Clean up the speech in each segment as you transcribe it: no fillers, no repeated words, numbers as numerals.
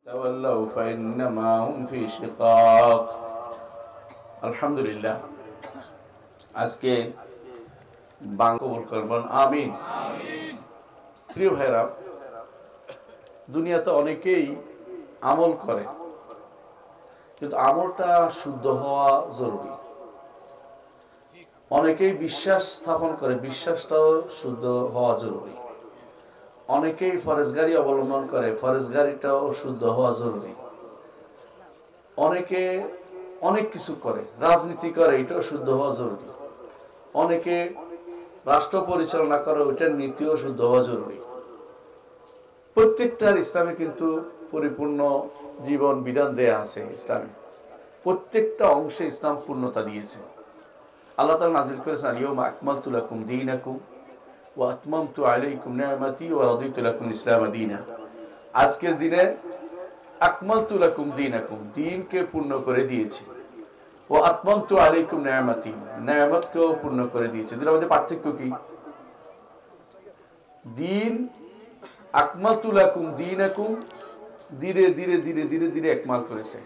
تولوا فإنما هم في شقاق আলহামদুলিল্লাহ আজকে বাং কবুল করবেন আমিন। প্রিয় ভাইরা, দুনিয়াতে অনেকেই আমল করে, কিন্তু আমলটা শুদ্ধ হওয়া জরুরি। অনেকেই বিশ্বাস স্থাপন করে, বিশ্বাসটাও শুদ্ধ হওয়া জরুরি। অনেকেই ফরেজগারি অবলম্বন করে, ফরেজগারিটাও শুদ্ধ হওয়া জরুরি। অনেকে অনেক কিছু করে, রাজনীতি করে, এটাও শুদ্ধ হওয়া জরুরি। অনেকে রাষ্ট্র পরিচালনা করে, ওইটার নীতিও শুদ্ধ হওয়া জরুরি। প্রত্যেকটার ইসলামে কিন্তু পরিপূর্ণ জীবন বিধান দেয়া আছে। ইসলামে প্রত্যেকটা অংশে ইসলাম পূর্ণতা দিয়েছে। আল্লাহ তাআলা নাযিল করেছেন, আল-ইয়াওমা আকমালতু লাকুম দীনাকুম ওয়া আতমামতু আলাইকুম নি'মাতি ওয়া রাদিতু লাকুম ইসলামা দীনা। আজকের দিনে আকমালতু লাকুম দীনাকুম, দ্বীনকে পূর্ণ করে দিয়েছি। ওয়া আতমামতু আলাইকুম নি'মাতি, নিয়ামতকেও পূর্ণ করে দিয়েছি। দুটোর মধ্যে পার্থক্য কি? দ্বীন আকমালতু লাকুম দীনাকুম, ধীরে ধীরে ধীরে ধীরে ধীরে একমাল করেছে,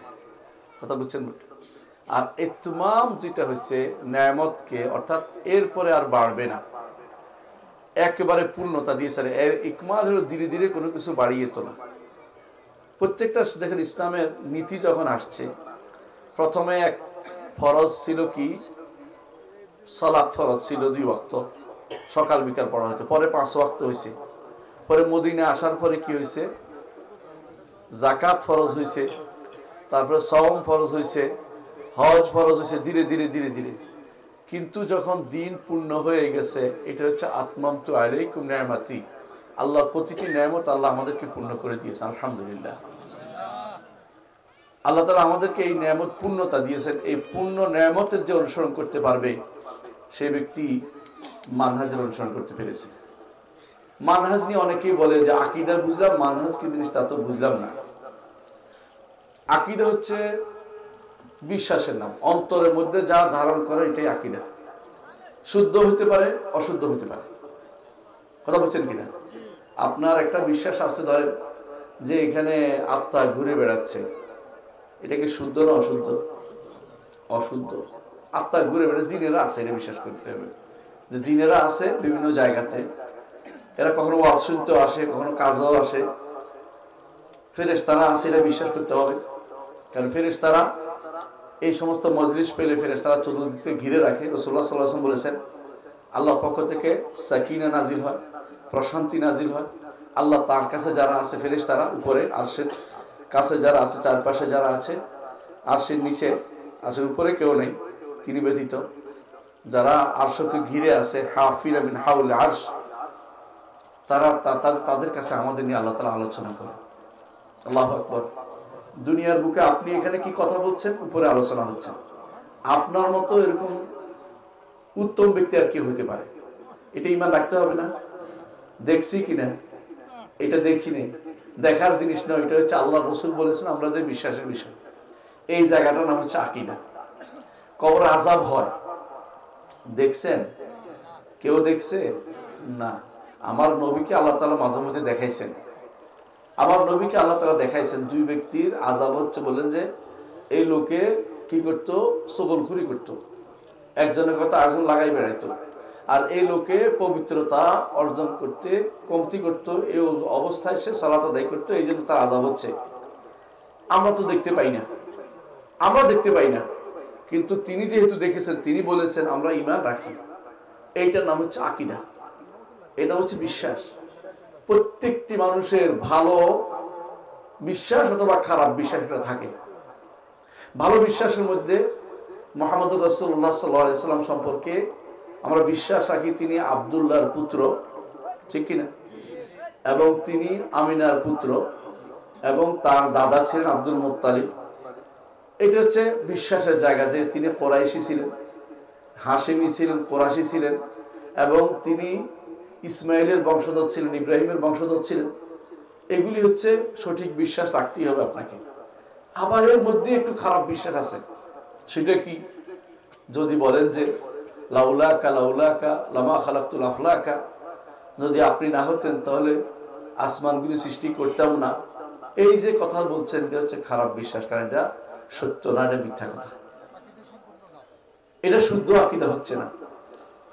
কথা বুঝছেন? আর ইতমাম যেটা হচ্ছে নিয়ামতকে, অর্থাৎ এরপরে আর বাড়বে না, একেবারে পূর্ণতা দিয়েছে। এর ইকমাল হলো ধীরে ধীরে কোনো কিছু বাড়িয়ে তোলা। প্রত্যেকটা দেখেন, ইসলামের নীতি যখন আসছে, প্রথমে এক ফরজ ছিল কি? সালাত ফরজ ছিল 2 ওয়াক্ত, সকাল বিকাল পড়া হতো। পরে 5 ওয়াক্ত হয়েছে। পরে মদিনা আসার পরে কি হয়েছে? যাকাত ফরজ হয়েছে, তারপরে সওম ফরজ হয়েছে, হজ ফরজ হয়েছে, ধীরে ধীরে ধীরে ধীরে। কিন্তু যখন দিন পূর্ণ হয়ে গেছে, এটা হচ্ছে আতমামতু আলাইকুম নি'মাতি, আল্লাহর প্রতিটি নিয়ামত আল্লাহ আমাদেরকে পূর্ণ করে দিয়েছে। আলহামদুলিল্লাহ, আল্লাহ তাআলা আমাদেরকে এই নিয়ামত পূর্ণতা দিয়েছেন। এই পূর্ণ নিয়ামতের যে অনুসরণ করতে পারবে, সেই ব্যক্তি মানহাজের অনুসরণ করতে পেরেছে। মানহাজ নিয়ে অনেকেই বলে যে আকীদা বুঝলাম, মানহাজ কি জিনিস তা তো বুঝলাম না। আকীদা হচ্ছে বিশ্বাসের নাম, অন্তরের মধ্যে যা ধারণ করে এটাই আকীদা। শুদ্ধ হতে পারে, অশুদ্ধ হতে পারে, কথা বলছেন কিনা? আপনার একটা বিশ্বাস আছে, ধরেন যে এখানে আত্মা ঘুরে বেড়াচ্ছে, এটা কি শুদ্ধ না অশুদ্ধ? অশুদ্ধ। আত্মা ঘুরে বেড়াচ্ছে, জিনেরা আছে, এটা বিশ্বাস করতে হবে যে জিনেরা আছে বিভিন্ন জায়গাতে। এরা কখনো ওয়াজ শুনতেও আসে, কখনো কাজেও আসে। ফেরেশতারা আছে, এটা বিশ্বাস করতে হবে। কারণ ফেরেশতারা এই সমস্ত মজলিস পেলে ফেরেশতারা চতুর্দিকে ঘিরে রাখে। রাসূলুল্লাহ সাল্লাল্লাহু আলাইহি ওয়াসাল্লাম বলেছেন, আল্লাহর পক্ষ থেকে সাকিনা নাজিল হয়, প্রশান্তি নাজিল হয়। আল্লাহ তার কাছে যারা আছে ফেরেশতারা, উপরে আরশের কাছে যারা আছে, চারপাশে যারা আছে, আরশের নিচে, আরশের উপরে কেউ নেই তিনি ব্যতীত, যারা আরশকে ঘিরে আছে, হাফিরা মিন হাউল আরশ, তারা তাদের কাছে আমাদের নিয়ে আল্লাহ তাআলা আলোচনা করে। আল্লাহু আকবার। দুনিয়ার বুকে আপনি এখানে কি কথা বলছেন, উপরে আলোচনা হচ্ছে। আপনার মতো এরকম উত্তম ব্যক্তি আর কি হতে পারে? এটা ঈমান রাখতে হবে না? দেখছি কিনা? এটা দেখিনি, দেখার জিনিস নয়। এটা হচ্ছে আল্লাহ রাসূল বলেছেন আমাদের বিশ্বাসের বিষয়। এই জায়গাটার নাম হচ্ছে আকীদা। কবর আযাব হয়, দেখছেন? কেউ দেখছে না? আমার নবীকে আল্লাহ তাআলা মাঝে মধ্যে দেখাইছেন। আমার নবীকে আল্লাহ তাআলা দেখাইছেন 2 ব্যক্তির আযাব হচ্ছে। বলেন যে এই লোকে কি করতো? সগলখুরি করতো, একজনের কথা আরেকজন লাগাই বেড়াইতো। আর এই লোকে পবিত্রতা অর্জন করতে কমতি করতো, এই অবস্থায় সে সালাত আদায় করতো, এই জন্য তার আযাব হচ্ছে। আমরা তো দেখতে পাই না, আমরা দেখতে পাই না, কিন্তু তিনি যেহেতু দেখেছেন, তিনি বলেছেন আমরা ঈমান রাখি। এইটার নাম হচ্ছে আকীদা, এটা হচ্ছে বিশ্বাস। প্রত্যেকটি মানুষের ভালো বিশ্বাস অথবা খারাপ বিশ্বাস এটা থাকে। ভালো বিশ্বাসের মধ্যে মুহাম্মদুর রাসূলুল্লাহ সাল্লাল্লাহু আলাইহি ওয়াসাল্লাম সম্পর্কে আমরা বিশ্বাস রাখি তিনি আব্দুল্লাহর পুত্র, ঠিক কিনা? এবং তিনি আমিনার পুত্র, এবং তার দাদা ছিলেন আব্দুল মুত্তালিব। এটা হচ্ছে বিশ্বাসের জায়গা যে তিনি কোরাইশি ছিলেন, হাশিমি ছিলেন, কোরাইশি ছিলেন, এবং তিনি ইসমাইলের বংশধর ছিলেন, ইব্রাহিমের বংশধর ছিলেন। এগুলি হচ্ছে সঠিক বিশ্বাস রাখতেই হবে আপনাকে। আবার এর মধ্যে একটু খারাপ বিশ্বাস আছে। সেটা কি? যদি বলেন যে লাউলাকা লাউলাকা লামা খালাকতুল আফলাকা, যদি আপনি না হতেন তাহলে আসমানগুলি সৃষ্টি করতাম না, এই যে কথা বলছেন এটা হচ্ছে খারাপ বিশ্বাস, কারণ এটা সত্য না, এটা মিথ্যা কথা। এটা শুদ্ধ আকীদা হচ্ছে না,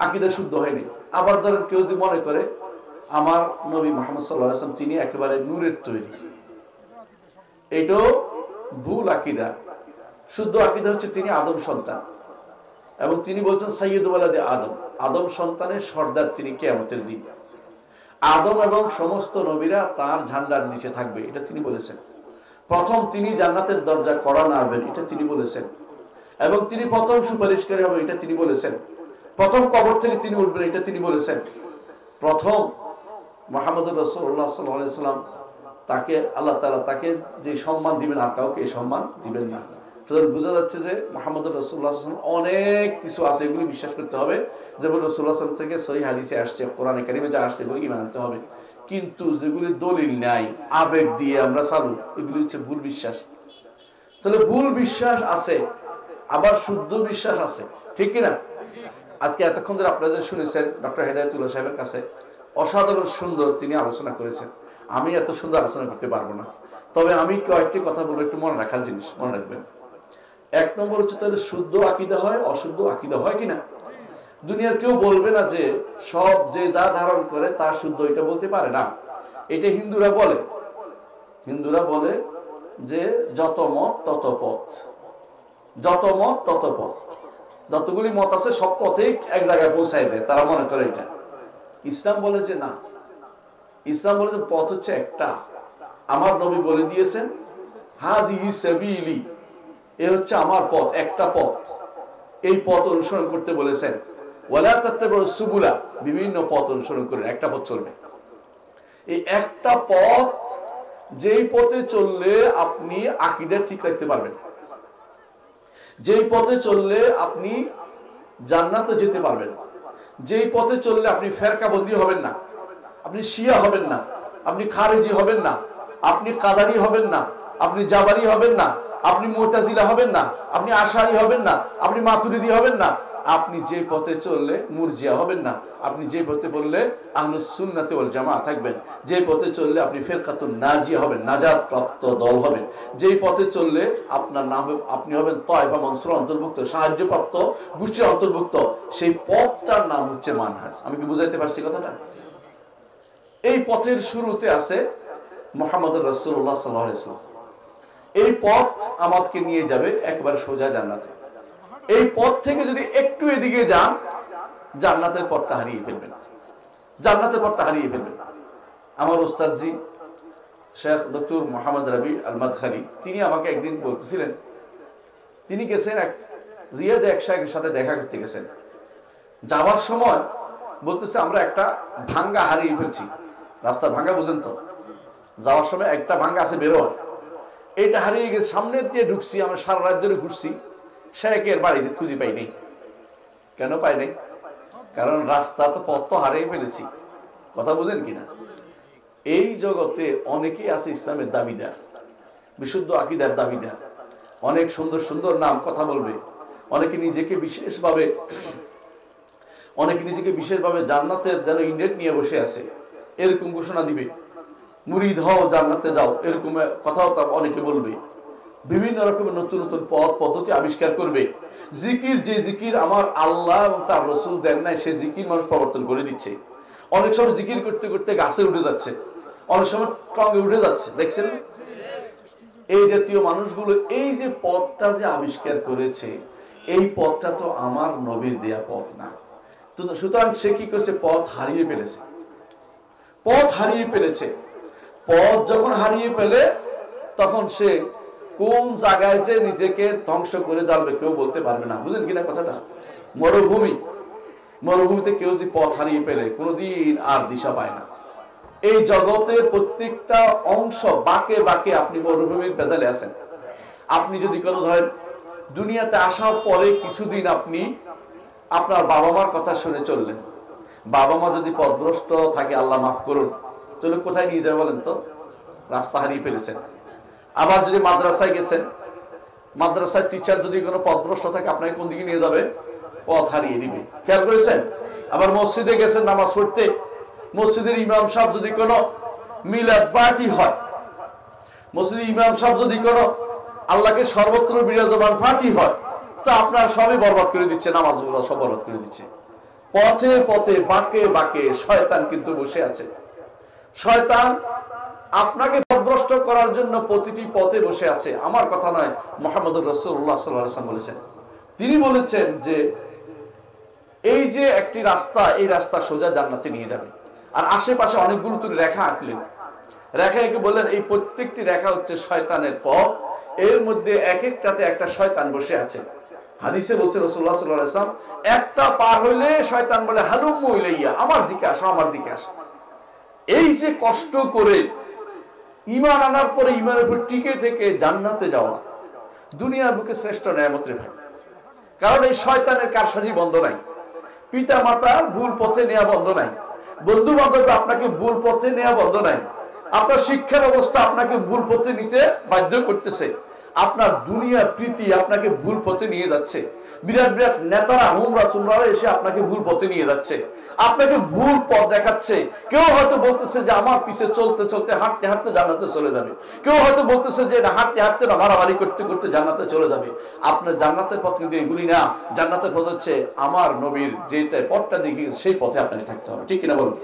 আকীদা শুদ্ধ হয়নি। আবার ধরেন কেউ যদি মনে করে আমার নবী মুহাম্মদ সাল্লাল্লাহু আলাইহি ওয়াসাল্লাম তিনি একেবারে নূরের তৈরি, এটাও ভুল আকীদা। শুদ্ধ আকীদা হচ্ছে তিনি আদম সন্তান, এবং তিনি বলছেন সাইয়্যিদু ওয়ালাদি আদম, আদম সন্তানের সর্দার তিনি কিয়ামতের দিন। আদম এবং সমস্ত নবীরা তার ঝান্ডার নিচে থাকবে, এটা তিনি বলেছেন। প্রথম তিনি জান্নাতের দরজা কড়া নাড়বেন, এটা তিনি বলেছেন। এবং তিনি প্রথম সুপারিশকারী হবে, এটা তিনি বলেছেন। প্রথম কবর থেকে তিনি উঠবেন, এটা তিনি বলেছেন। প্রথম মুহাম্মদুর রাসূলুল্লাহ সাল্লাল্লাহু আলাইহি ওয়াসাল্লাম তাকে আল্লাহ তাআলা তাকে যে সম্মান দিবেন আর কাউকে এই সম্মান দিবেন না। সুতরাং বোঝা যাচ্ছে যে মুহাম্মদুর রাসূলুল্লাহ সাল্লাল্লাহু আলাইহি ওয়াসাল্লাম অনেক কিছু আছে, এগুলি বিশ্বাস করতে হবে। যেমন রাসূলুল্লাহ সাল্লাল্লাহু আলাইহি ওয়াসাল্লাম থেকে সহিহ হাদিসে আসছে, কোরআনে কারিমে যা আসছে এগুলি ঈমান আনতে হবে। কিন্তু যেগুলি দলিল নাই, আবেগ দিয়ে আমরা চালু, এগুলি হচ্ছে ভুল বিশ্বাস। তাহলে ভুল বিশ্বাস আছে, আবার শুদ্ধ বিশ্বাস আছে, ঠিক কিনা? আজকে এতক্ষণ ধরে আপনারা যে শুনেছেন ডক্টর হেদায়েতুল্লাহ সাহেবের কাছে, অসাধারণ সুন্দর তিনি আলোচনা করেছেন। আমি এত সুন্দর আলোচনা করতে পারবো না, তবে আমি কয়েকটি কথা বলবো, একটু মনে রাখার জিনিস মনে রাখবেন। এক নম্বর হচ্ছে তাহলে শুদ্ধ আকীদা হয়, অশুদ্ধ আকীদা হয় কিনা। দুনিয়ার কেউ বলবে না যে সব যে যা ধারণ করে তা শুদ্ধ, এটা বলতে পারে না। এটা হিন্দুরা বলে, হিন্দুরা বলে যে যত মত তত পথ, যত মত তত পথ, যতগুলি মত আছে সব পথেই এক জায়গায় পৌঁছায় দেয়, তারা মনে করে এটা। ইসলাম বলে যে না, ইসলাম বলে যে পথ হচ্ছে একটা। আমার নবী বলে দিয়েছেন হাযিহি সাবিলি, এ হচ্ছে আমার পথ, একটা পথ, এই পথ অনুসরণ করতে বলেছেন। ওয়ালা তাত্তাবিউস সুবুলা, বিভিন্ন পথ অনুসরণ করে একটা পথ চলবে। এই একটা পথ, যেই পথে চললে আপনি আকীদা ঠিক রাখতে পারবেন, যেই পথে চললে আপনি জান্নাতে যেতে পারবেন, যেই পথে চললে আপনি ফেরকাবন্দি হবেন না, আপনি শিয়া হবেন না, আপনি খারেজি হবেন না, আপনি কাদারি হবেন না, আপনি জাবারি হবেন না, আপনি মুতাজিলা হবেন না, আপনি আশারি হবেন না, আপনি মাতুরিদি হবেন না, আপনি যে পথে চললে মুরজিয়া হবেন না, আপনি যে পথে বললে আহলুস সুন্নাত ওয়াল জামাআহ থাকবেন, যে পথে চললে আপনি ফিরকাতুন নাজিয়া হবেন, নাজাত প্রাপ্ত দল হবেন, যেই পথে চললে আপনার নাম হবে আপনি হবেন তায়েফা মনসুর অন্তর্ভুক্ত, সাহায্যপ্রাপ্ত গোষ্ঠীর অন্তর্ভুক্ত, সেই পথটার নাম হচ্ছে মানহাজ। আমি কি বুঝাইতে পারছি কথাটা? এই পথের শুরুতে আছে মুহাম্মদুর রাসূলুল্লাহ সাল্লাল্লাহু আলাইহি ওয়াসাল্লাম। এই পথ আমাদেরকে নিয়ে যাবে একবারে সোজা জান্নাতে। এই পথ থেকে যদি একটু এদিকে যান, জান্নাতের পথটা হারিয়ে ফেলবেন, জান্নাতের পথটা হারিয়ে ফেলবেন। আমার উস্তাদজি শেখ ডক্টর মোহাম্মদ রবি আল মাদখালি, তিনি আমাকে একদিন বলতেছিলেন, তিনি গেছেন এক রিয়াদে এক শাইখের সাথে দেখা করতে গেছেন। যাওয়ার সময় বলতেছে আমরা একটা ভাঙ্গা হারিয়ে ফেলছি, রাস্তার ভাঙ্গা বুঝেন তো, যাওয়ার সময় একটা ভাঙ্গা আছে বেরোয়ার, এইটা হারিয়ে গেছে। সামনে দিয়ে ঢুকছি, আমরা সারা রাত ধরে ঘুরছি, শেখের বাড়ি খুঁজে পাই নাই। কেন পাই নাই? কারণ রাস্তা তো পথ তো হারিয়ে ফেলেছি। কথা বুঝেন কিনা? এই জগতে অনেকেই আছে ইসলামের দাবিদার, বিশুদ্ধ আকীদার দাবিদার, অনেক সুন্দর সুন্দর নাম কথা বলবে, অনেকে নিজেকে বিশেষভাবে জান্নাতের যেন ইন্ডেট নিয়ে বসে আছে এরকম ঘোষণা দিবে, মুরিদ হও জান্নাতে যাও, এরকম কথাও তা অনেকে বলবে। বিভিন্ন রকমের নতুন নতুন পথ পদ্ধতি আবিষ্কার করবে। জিকির, যে জিকির আমার আল্লাহ এবং তার রসুল দেন নাই, সে জিকির মানুষ প্রবর্তন করে দিচ্ছে। অনেক সময় জিকির করতে করতে গাছে উঠে যাচ্ছে, অনেক সময় টঙ্গে উঠে যাচ্ছে, দেখছেন? এই জাতীয় মানুষগুলো এই যে পথটা যে আবিষ্কার করেছে, এই পথটা তো আমার নবীর দেয়া পথ না। তো সুতরাং সে কি করছে? পথ হারিয়ে ফেলেছে, পথ হারিয়ে ফেলেছে। পথ যখন হারিয়ে ফেলে তখন সে কোন জায়গায় যে নিজেকে ধ্বংস করে যাবে কেউ বলতে পারবে না। বুঝলেন কিনা কথাটা? মরুভূমিতে কেউ যদি পথ হারিয়ে ফেলে কোনোদিন আর দিশা পায় না। এই জগতের প্রত্যেকটা অংশ বাঁকে বাঁকে আপনি মরুভূমির ভেজালে আছেন। আপনি যদি কোনো ধরেন দুনিয়াতে আসার পরে কিছুদিন আপনি আপনার বাবা মার কথা শুনে চললেন, বাবা মা যদি পথভ্রষ্ট থাকে আল্লাহ মাফ করুন, তাহলে কোথায় নিয়ে যাবে বলেন তো? রাস্তা হারিয়ে ফেলেছেন। আবার যদি মাদ্রাসায় গেছেন, মাদ্রাসায় টিচার যদি কোনো পথভ্রষ্ট থাকে আপনাকে কোন দিকে নিয়ে যাবে? পথ হারিয়ে দিবে। খেয়াল করেছেন? আবার মসজিদে গেছেন নামাজ পড়তে, মসজিদের ইমাম সাহেব যদি কোনো মিলাদ পার্টি হয়, মসজিদে ইমাম সাহেব যদি কোনো আল্লাহকে সর্বত্র বিরাজমান ফাঁকি হয়, তো আপনার সবই বরবাদ করে দিচ্ছে, নামাজগুলো সব বরবাদ করে দিচ্ছে। পথে পথে বাঁকে বাঁকে শয়তান কিন্তু বসে আছে। শয়তান আপনাকে পথভ্রষ্ট করার জন্য প্রতিটি পথে বসে আছে। আমার কথা নয়, মুহাম্মদুর রাসূলুল্লাহ সাল্লাল্লাহু আলাইহি ওয়াসাল্লাম বলেছেন। তিনি বলেছেন যে এই যে একটি রাস্তা, এই রাস্তা সোজা জান্নাতে নিয়ে যাবে। আর আশেপাশে অনেকগুলো তিনি রেখা আঁকলেন। রেখা এঁকে বললেন এই প্রত্যেকটি রেখা হচ্ছে শয়তানের পথ, এর মধ্যে এক একটাতে একটা শয়তান বসে আছে। হাদিসে বলছে রাসূলুল্লাহ সাল্লাল্লাহু আলাইহি ওয়াসাল্লাম, একটা পার হইলে শয়তান বলে হালুম্মু ইলাইয়া, আমার দিকে আসো, আমার দিকে আসো। এই যে কষ্ট করে ঈমান আনার পরে ঈমানের উপর টিকে থেকে জান্নাতে যাওয়া দুনিয়ার বুকে শ্রেষ্ঠ নিয়ামত রে ভাই। কারণ এই শয়তানের কারসাজি বন্ধ নাই, পিতা মাতার ভুল পথে নেওয়া বন্ধ নাই, বন্ধু বান্ধব আপনাকে ভুল পথে নেওয়া বন্ধ নাই, আপনার শিক্ষা ব্যবস্থা আপনাকে ভুল পথে নিতে বাধ্য করতেছে, আপনার দুনিয়া প্রীতি আপনাকে ভুল পথে নিয়ে যাচ্ছে, বিরাট বিরাট নেতারা হুমরা সুমরা এসে আপনাকে ভুল পথে নিয়ে যাচ্ছে, আপনাকে ভুল পথ দেখাচ্ছে। কেউ হয়তো বলতেছে যে আমার পিছে চলতে চলতে হাঁটতে হাঁটতে জান্নাতে চলে যাবে, কেউ হয়তো বলতেছে যে হাঁটতে হাঁটতে না মারামারি করতে করতে জান্নাতে চলে যাবে। আপনার জান্নাতের পথ কিন্তু এগুলি না। জান্নাতের পথ হচ্ছে আমার নবীর যেটা পথটা দেখি সেই পথে আপনাকে থাকতে হবে, ঠিক কিনা বলুন?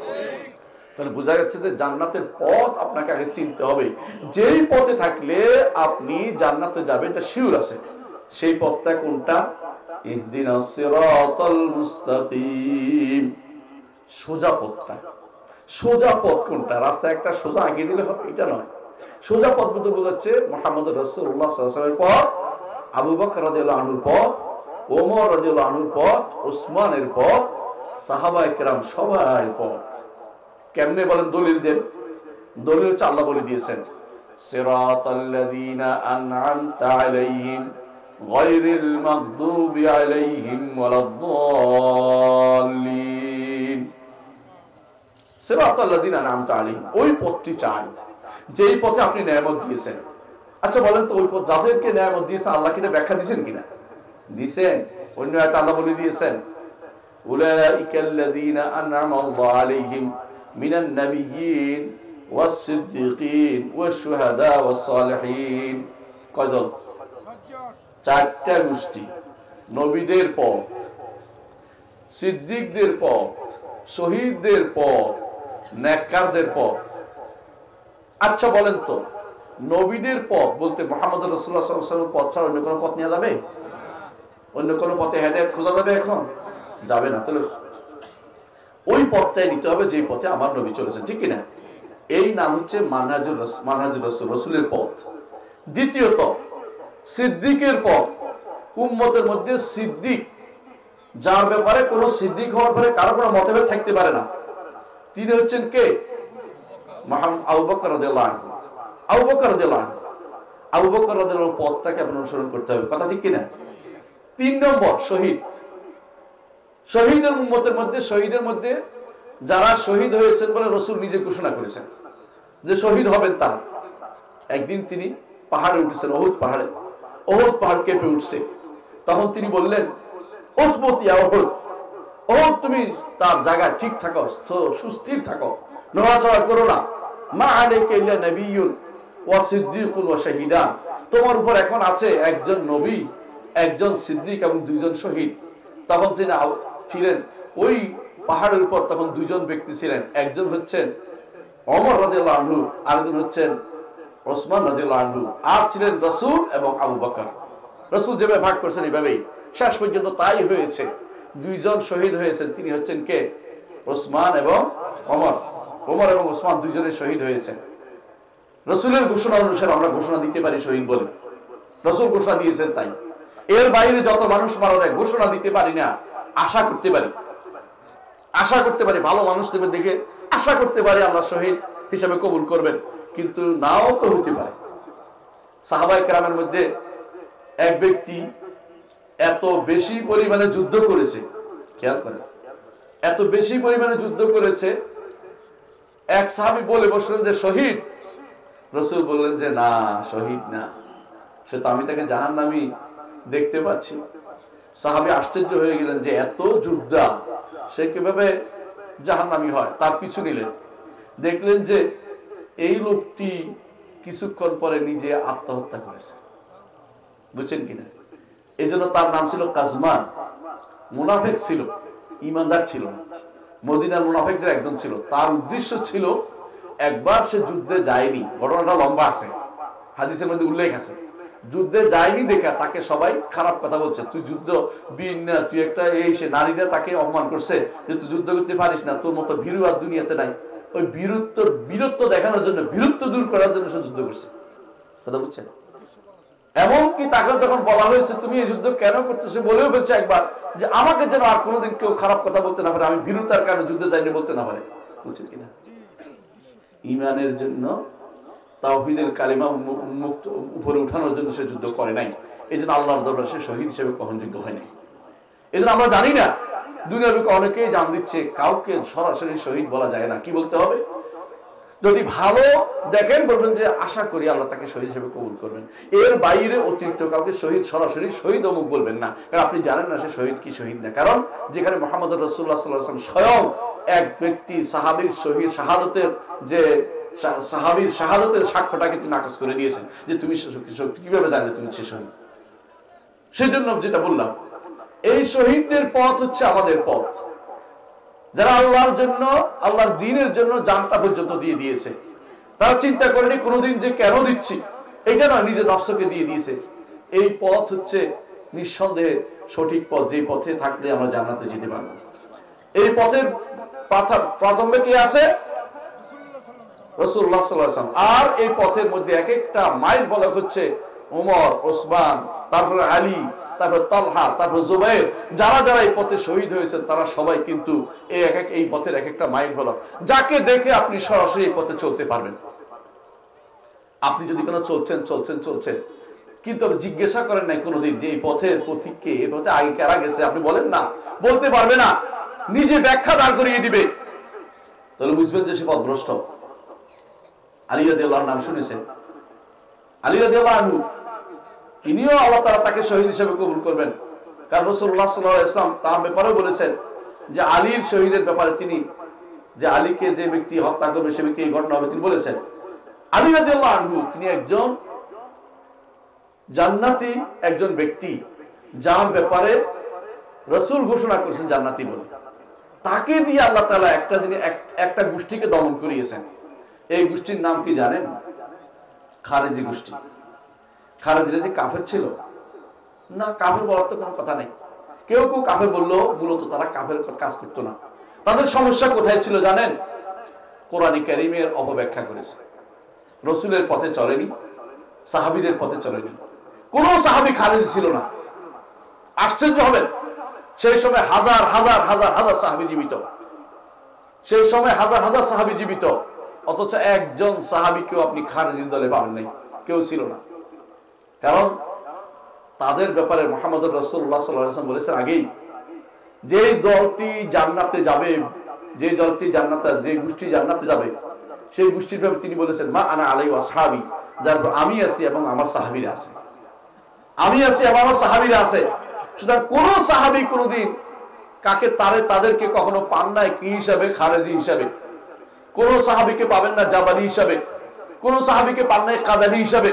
তাহলে বোঝা যাচ্ছে যে জান্নাতের পথ আপনাকে আগে চিনতে হবে। যেই পথে থাকলে আপনি জান্নাতে যাবেন এটা শিওর আছে। সেই পথটা কোনটা? ইহদিনাস সিরাতাল মুস্তাকিম, সোজা পথটা। সোজা পথ কোনটা? রাস্তায় একটা সোজা আগে দিলে হবে এটা নয়। সোজা পথ বলতে বোঝাচ্ছে মুহাম্মদুর রাসূলুল্লাহ সাল্লাল্লাহু আলাইহি ওয়াসাল্লামের পথ, আবু বকর রাদিয়াল্লাহু আনহুর পথ, ওমর রাদিয়াল্লাহু আনহুর পথ, ওসমানের পথ, সাহাবায়ে কেরাম সবার পথ। কেমনে বলেন? দলিল দেন। দলিল হচ্ছে আল্লাহ বলে দিয়েছেন, সিরাতাল্লাযীনা আন'আমতা আলাইহিম গায়রিল মাগদুবি আলাইহিম ওয়ালাদ-দাল্লিন। সিরাতাল্লাযীনা আন'আমতা আলাইহিম, ওই পথটি চাই যেই পথে আপনি নিয়ামত দিয়েছেন। আচ্ছা বলেন তো, ওই পথ যাদেরকে নিয়ামত দিয়েছেন আল্লাহ কিনা ব্যাখ্যা দিয়েছেন কিনা? দিয়েছেন। অন্য আয়াতে আল্লাহ বলে দিয়েছেন, উলাইকাল্লাযীনা আন'আমা আল্লাহু আলাইহিম মিনান নাবিয়্যিন ওয়াস সিদ্দীকিন ওয়াশ শুহাদা ওয়াস সালিহিন। কয় দল? চারটা গোষ্ঠী। নবীদের পথ, সিদ্দিকদের পথ, শহীদদের পথ, নেককারদের পথ। আচ্ছা বলেন তো, নবীদের পথ বলতে মুহাম্মদ রাসূলুল্লাহ সাল্লাল্লাহু আলাইহি ওয়াসাল্লামের পথ ছাড়া অন্য কোনো পথ নেওয়া যাবে? অন্য কোনো পথে হেদায়েত খোঁজা যাবে? এখন যাবে না। তাহলে ওই পথটাই নিতে হবে যে পথে আমার নবী চলেছেন, ঠিক কিনা? এই নাম হচ্ছে মানহাজুর রাসূল, রাসূলের পথ। দ্বিতীয়ত সিদ্দিকের পথ। উম্মতের মধ্যে সিদ্দিক, যার ব্যাপারে কোনো সিদ্দিক হওয়ার পরে কারো কোনো মতভেদ থাকতে পারে না, তিনি হচ্ছেন কে? আবু বকর রাদিয়াল্লাহু আনহু। আবু বকর রাদিয়াল্লাহু আনহু, আবু বকর রাদিয়াল্লাহু আনহুর পথটাকে আপনি অনুসরণ করতে হবে, কথা ঠিক কিনা? 3 নম্বর শহীদ। শহীদের উম্মতের মধ্যে, শহীদের মধ্যে যারা শহীদ হয়েছেন বলে রাসূল নিজে ঘোষণা করেছেন যে শহীদ হবেন তারা। একদিন তিনি পাহাড়ে উঠেছেন, ওহুদ পাহাড়ে। ওহুদ পাহাড় কেঁপে উঠছে। তখন তিনি বললেন, উসবুত ইয়া ওহুদ, ওহুদ তুমি তার জায়গায় ঠিক থাকো, সুস্থির থাকো, নড়াচড়া করো না। মা আলাইকা ইল্লা নাবিয়্যুন ওয়া সিদ্দীকুন ওয়া শাহীদান, তোমার উপর এখন আছে একজন নবী, একজন সিদ্দিক এবং 2 জন শহীদ। তখন তিনি ছিলেন ওই পাহাড়ের উপর, তখন 2 জন ব্যক্তি ছিলেন, একজন হচ্ছেন ওমর রাদিয়াল্লাহু আনহু, আরেকজন হচ্ছেন ওসমান রাদিয়াল্লাহু আনহু, আর ছিলেন রাসূল এবং আবু বকর। রাসূল যেভাবে ভাগ করেছেন এইভাবেই শেষ পর্যন্ত তাই হয়েছে। 2 জন শহীদ হয়েছেন, তিনি হচ্ছেন কে? ওসমান এবং ওমর। ওমর এবং ওসমান 2 জনের শহীদ হয়েছেন। রাসূলের ঘোষণা অনুসারে আমরা ঘোষণা দিতে পারি শহীদ বলে, রাসূল ঘোষণা দিয়েছেন তাই। এর বাইরে যত মানুষ মারা যায় ঘোষণা দিতে পারি না, আশা করতে পারি। আশা করতে পারি ভালো মানুষ দেবে দেখে আশা করতে পারি আল্লাহ শহীদ হিসেবে কবুল করবেন, কিন্তু নাও তো হতে পারে। সাহাবায়ে কেরামের মধ্যে এক ব্যক্তি এত বেশি পরিমাণে যুদ্ধ করেছে, খেয়াল করেন, এত বেশি পরিমাণে যুদ্ধ করেছে, এক সাহাবী বলে বসলেন যে শহীদ। রাসূল বললেন যে না, শহীদ না, সে তো আমি তাকে জাহান্নামী দেখতে পাচ্ছি। সাহাবী আশ্চর্য হয়ে গেলেন যে এত যোদ্ধা সে কিভাবে জাহান্নামী হয়। তার পিছু নিলেন, দেখলেন যে এই লোকটি কিছুক্ষণ পরে নিজে আত্মহত্যা করেছে, বুঝছেন কিনা? এই জন্য তার নাম ছিল কাজমান। মুনাফেক ছিল, ইমানদার ছিল না, মদিনার মুনাফেকদের একজন ছিল। তার উদ্দেশ্য ছিল, একবার সে যুদ্ধে যায়নি, ঘটনাটা লম্বা আছে, হাদিসের মধ্যে উল্লেখ আছে। যুদ্ধে যায়নি দেখা তাকে সবাই খারাপ কথা বলছে, তুই যুদ্ধ বীর না, তুই একটা এই সে। নারীরা তাকে অপমান করছে যে তুই যুদ্ধ করতে পারিস না, তোর মতো ভীরু আর দুনিয়াতে নাই। ওই বীরত্ব দেখানোর জন্য, বীরত্ব দূর করার জন্য সে যুদ্ধ করছে, কথা বুঝছেন? এমনকি তাকে যখন বলা হয়েছে তুমি এই যুদ্ধ কেন করতেছে, বলেও বলছে একবার যে আমাকে যেন আর কোনোদিন কেউ খারাপ কথা বলতে না পারে, আমি ভীরুতার কারণে যুদ্ধে যাইনি বলতে না পারে, বুঝছেন কিনা? ঈমানের জন্য, তাওহীদের কালিমা উন্মুক্ত উপরে উঠানোর জন্য সে যুদ্ধ করে নাই। এই জন্য আল্লাহর দরবারে সে শহীদ হিসেবে গ্রহণযোগ্য হয় নাই। এই জন্য আমরা জানি না, দুনিয়ার বুকে অনেকেই জান দিচ্ছে, কাউকে সরাসরি শহীদ বলা যায় না। কি বলতে হবে? যদি ভালো দেখেন বলবেন যে আশা করি আল্লাহ তাকে শহীদ হিসেবে কবুল করবেন। এর বাইরে অতিরিক্ত কাউকে শহীদ, সরাসরি শহীদ অমুক বলবেন না, কারণ আপনি জানেন না সে শহীদ কি শহীদ না। কারণ যেখানে মুহাম্মদ রাসূলুল্লাহ সাল্লাল্লাহু আলাইহি ওয়াসাল্লাম স্বয়ং এক ব্যক্তি সাহাবীর শহীদ শাহাদাতের যে সাহাবীর শাহাদাতের সাক্ষ্যটাকে তিনি নাকচ করে দিয়েছেন, যে তুমি শক্তি কিভাবে জানলে তুমি সে শহীদ। সেজন্য যেটা বললাম, এই শহীদদের পথ হচ্ছে আমাদের পথ, যারা আল্লাহর জন্য, আল্লাহর দ্বীনের জন্য জানটা পর্যন্ত দিয়ে দিয়েছে। তারা চিন্তা করেনি কোনোদিন যে কেন দিচ্ছি, এটা নয়, নিজের নফসকে দিয়ে দিয়েছে। এই পথ হচ্ছে নিঃসন্দেহে সঠিক পথ, যে পথে থাকলে আমরা জান্নাতে যেতে পারবো। এই পথের প্রাথমিক কে আছে? রাসূলুল্লাহ সাল্লাল্লাহু আলাইহি ওয়াসাল্লাম। আর এই পথের মধ্যে এক একটা মাইল ফলক হচ্ছে ওমর, ওসমান, তারপরে আলী, তারপর তালহা, তারপর জুবাইর। যারা যারা এই পথে শহীদ হয়েছেন তারা সবাই কিন্তু এই পথের এক একটা মাইল ফলক, যাকে দেখে আপনি সরাসরি এই পথে চলতে পারবেন। আপনি যদি কোনো চলছেন কিন্তু জিজ্ঞাসা করেন নাই কোনোদিন যে এই পথের পথিককে, এই পথে আগে কারা গেছে, আপনি বলেন না, বলতে পারবে না, নিজে ব্যাখ্যা দাঁড় করিয়ে দিবে, তাহলে বুঝবেন যে সে পথভ্রষ্ট। আলী রাদিয়াল্লাহু নাম শুনেছেন? আলী রাদিয়াল্লাহু আনহু, তিনিও আল্লাহ তাআলা তাকে শহীদ হিসেবে কবুল করবেন। কারণ রাসূলুল্লাহ সাল্লাল্লাহু আলাইহি ওয়াসাল্লাম তার ব্যাপারেও বলেছেন যে আলীর শহীদের ব্যাপারে, তিনি যে আলীকে যে ব্যক্তি হত্যা করবে সে ব্যক্তি এই ঘটনা হবে, তিনি বলেছেন আলী রাদিয়াল্লাহু আনহু তিনি একজন জান্নাতি একজন ব্যক্তি, যার ব্যাপারে রাসূল ঘোষণা করেছেন জান্নাতি বলে। তাকে দিয়ে আল্লাহ তাআলা একটা গোষ্ঠীকে দমন করিয়েছেন। এই গোষ্ঠীর নাম কি জানেন? খারেজি গোষ্ঠী। খারেজিরা যে কাফের ছিল না, কাফের বলার তো কোনো কথা নেই। কেউ কাফের বললো, মূলত তারা কাফের কাজ করতো না। তাদের সমস্যা কোথায় ছিল জানেন? কোরআন কারীমের অপব্যাখ্যা করেছে, রাসূলের পথে চলেনি, সাহাবীদের পথে চলেনি। কোন সাহাবী খারেজি ছিল না। আশ্চর্য হবেন, সেই সময় হাজার হাজার হাজার হাজার সাহাবী জীবিত, সেই সময় হাজার হাজার সাহাবী জীবিত, অথচ একজন সাহাবীকেও আপনি খারেজি দলে পাবেন নাই, কেউ ছিল না। কারণ তাদের ব্যাপারে মুহাম্মদ রাসূলুল্লাহ সাল্লাল্লাহু আলাইহি ওয়াসাল্লাম বলেছেন আগেই, যে দলটি জান্নাতে যাবে, যে দলটি জান্নাতে, যে গোষ্ঠী জান্নাতে যাবে, সেই গোষ্ঠীর ব্যাপারে তিনি বলেছেন মা আনা আলাইহি ওয়া আসহাবি, যার উপর আমি আছি এবং আমার সাহাবীরা আছে, আমি আছি এবং আমার সাহাবীরা আছে। সুতরাং কোন সাহাবী কোনদিন তাদেরকে কখনো পান নাই কি হিসাবে? খারেজি হিসাবে। কোন সাহাবীকে পাবেন না জাবারি হিসাবে, কোন সাহাবীকে পান নাই কাদারি হিসাবে,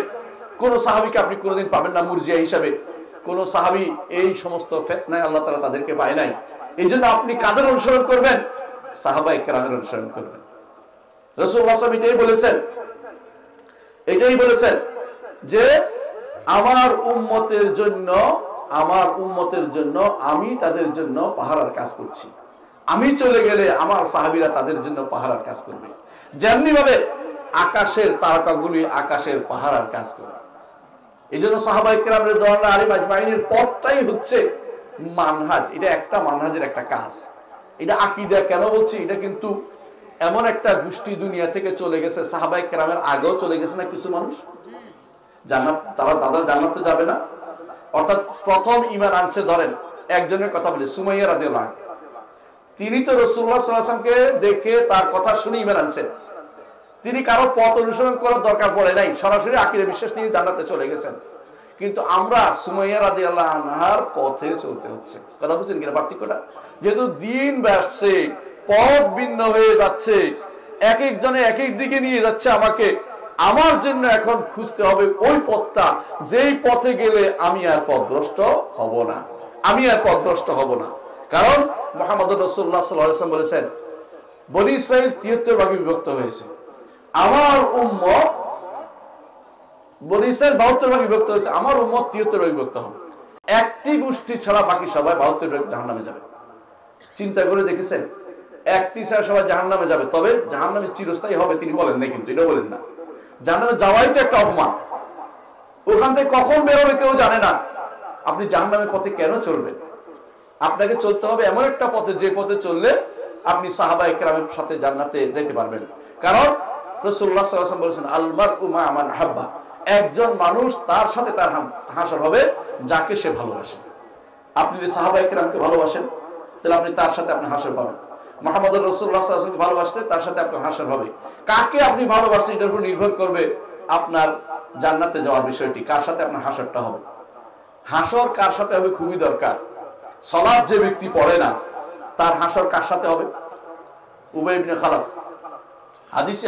কোন সাহাবীকে আপনি কোনদিন পাবেন না মুরজিয়া হিসাবে। কোন সাহাবী এই সমস্ত ফিতনায় আল্লাহ তাআলা তাদেরকে পায় নাই। এই জন্য আপনি কাদের অনুসরণ করবেন? সাহাবায়ে কেরামের অনুসরণ করবেন। রাসূলুল্লাহ সাল্লাল্লাহু আলাইহি ওয়াসাল্লাম এটাই বলেছেন যে আমার উম্মতের জন্য আমি তাদের জন্য পাহারার কাজ করছি। আমি চলে গেলে আমার সাহাবীরা তাদের জন্য পাহারার কাজ করবে, যেমনি ভাবে আকাশের তারকাগুলি আকাশের পাহারার কাজ করে। এই জন্য সাহাবায়ে কেরাম রাদিয়াল্লাহু আনহুম আজমাইনের পথটাই হচ্ছে মানহাজ। এটা একটা মানহাজের একটা কাজ, এটা আকীদা। কেন বলছি? এটা কিন্তু এমন একটা গোষ্ঠী দুনিয়া থেকে চলে গেছে, সাহাবায়ে কেরামের আগেও চলে গেছে না কিছু মানুষ জান্নাত, তারা জান্নাতে যাবে না। অর্থাৎ প্রথম ঈমান আনছে, ধরেন একজনের কথা বলি, সুমাইয়া রাদিয়াল্লাহু আনহা। তিনি তো রাসূলুল্লাহ সাল্লাল্লাহু আলাইহি ওয়াসাল্লামকে দেখে তার কথা শুনে ঈমান আনছেন। তিনি কারো পথ অনুসরণ করার দরকার পড়ে নাই, সরাসরি আকীদা বিশ্বাস নিয়ে জান্নাতে চলে গেছেন। কিন্তু আমরা সুমাইয়া রাদিয়াল্লাহু আনহার পথে চলতে হচ্ছে। কথা বুঝছেন কিনা পার্থক্যটা? যেহেতু দিন বাড়ছে, পথ ভিন্ন হয়ে যাচ্ছে, এক একজনে এক এক দিকে নিয়ে যাচ্ছে আমাকে, আমার জন্য এখন খুঁজতে হবে ওই পথটা, যেই পথে গেলে আমি আর পথভ্রষ্ট হব না, আমি আর পথভ্রষ্ট হব না। কারণ মুহাম্মদ রাসূলুল্লাহ সাল্লাল্লাহু আলাইহি ওয়াসাল্লাম বলেছেন, বনী ইসরাইল 73 ভাগে বিভক্ত হয়েছে, আমার উম্মত, বনী ইসরাইল 72 ভাগে বিভক্ত হয়েছে, আমার উম্মত 73 ভাগে বিভক্ত হবে। একটি গোষ্ঠী ছাড়া বাকি সবাই 72 ভাগে জাহান্নামে যাবে। চিন্তা করে দেখেছেন, একটি ছাড়া সবাই জাহান্নামে যাবে, তবে জাহান্নামে চিরস্থায়ী হবে তিনি বলেন না, কিন্তু এটা বলেন না। জাহান্নামে যাওয়াই তো একটা অপমান, ওখান থেকে কখন বেরোবে কেউ জানে না। আপনি জাহান্নামের পথে কেন চলবেন? আপনাকে চলতে হবে এমন একটা পথে, যে পথে চললে আপনি সাহাবায়ে কেরামের সাথে জান্নাতে যেতে পারবেন। কারণ রাসূলুল্লাহ সাল্লাল্লাহু আলাইহি ওয়াসাল্লাম বলেছেন, আল মারউ মা মান আহাব্বা, একজন মানুষ তার সাথে তার হাসর হবে যাকে সে ভালোবাসে। আপনি যদি সাহাবায়ে কেরামকে ভালোবাসেন, তাহলে আপনি তার সাথে আপনি হাসর পাবেন। মুহাম্মদ রাসূলুল্লাহ সাল্লাল্লাহু আলাইহি ওয়াসাল্লামকে ভালোবাসলে তার সাথে আপনার হাসর হবে। কাকে আপনি ভালোবাসেন এটার উপর নির্ভর করবে আপনার জান্নাতে যাওয়ার বিষয়টি, কার সাথে আপনার হাসরটা হবে। হাসর কার সাথে হবে খুবই দরকার। সালাত যে ব্যক্তি পড়ে না, তার হাসর কার সাথে হবে? উবাই ইবনে খালাফ, হাদিসে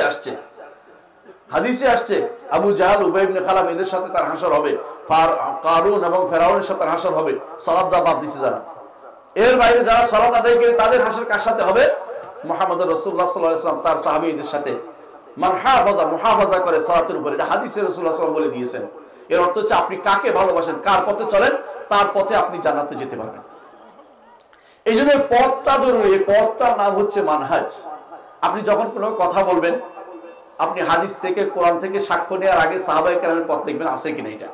আসছে আবু জাহাল, উবাই ইবনে খালাফ, এদের সাথে তার হাসর হবে। কারুন এবং ফেরাউনের সাথে হাসর হবে, সালাত যা বাদ দিছে যারা। এর বাইরে যারা সালাত আদায় করে তাদের হাসর কার সাথে হবে? মুহাম্মদ রাসূলুল্লাহ সাল্লাল্লাহু আলাইহি ওয়াসাল্লাম তার সাহাবীদের সাথে। মান মুহাফাজা করে সালাতের উপর, এটা হাদিসে রাসূলুল্লাহ সাল্লাল্লাহু আলাইহি ওয়াসাল্লাম বলে দিয়েছেন। এর অর্থ হচ্ছে আপনি কাকে ভালোবাসেন, কার পথে চলেন, তার পথে আপনি জান্নাতে যেতে পারবেন। এই জন্য পথটা জরুরি। এই পথটার নাম হচ্ছে মানহাজ। আপনি যখন কোনো কথা বলবেন, আপনি হাদিস থেকে, কোরআন থেকে সাক্ষ্য নেওয়ার আগে সাহাবায়ে কেরামের পথ দেখবেন আছে কিনা। এটা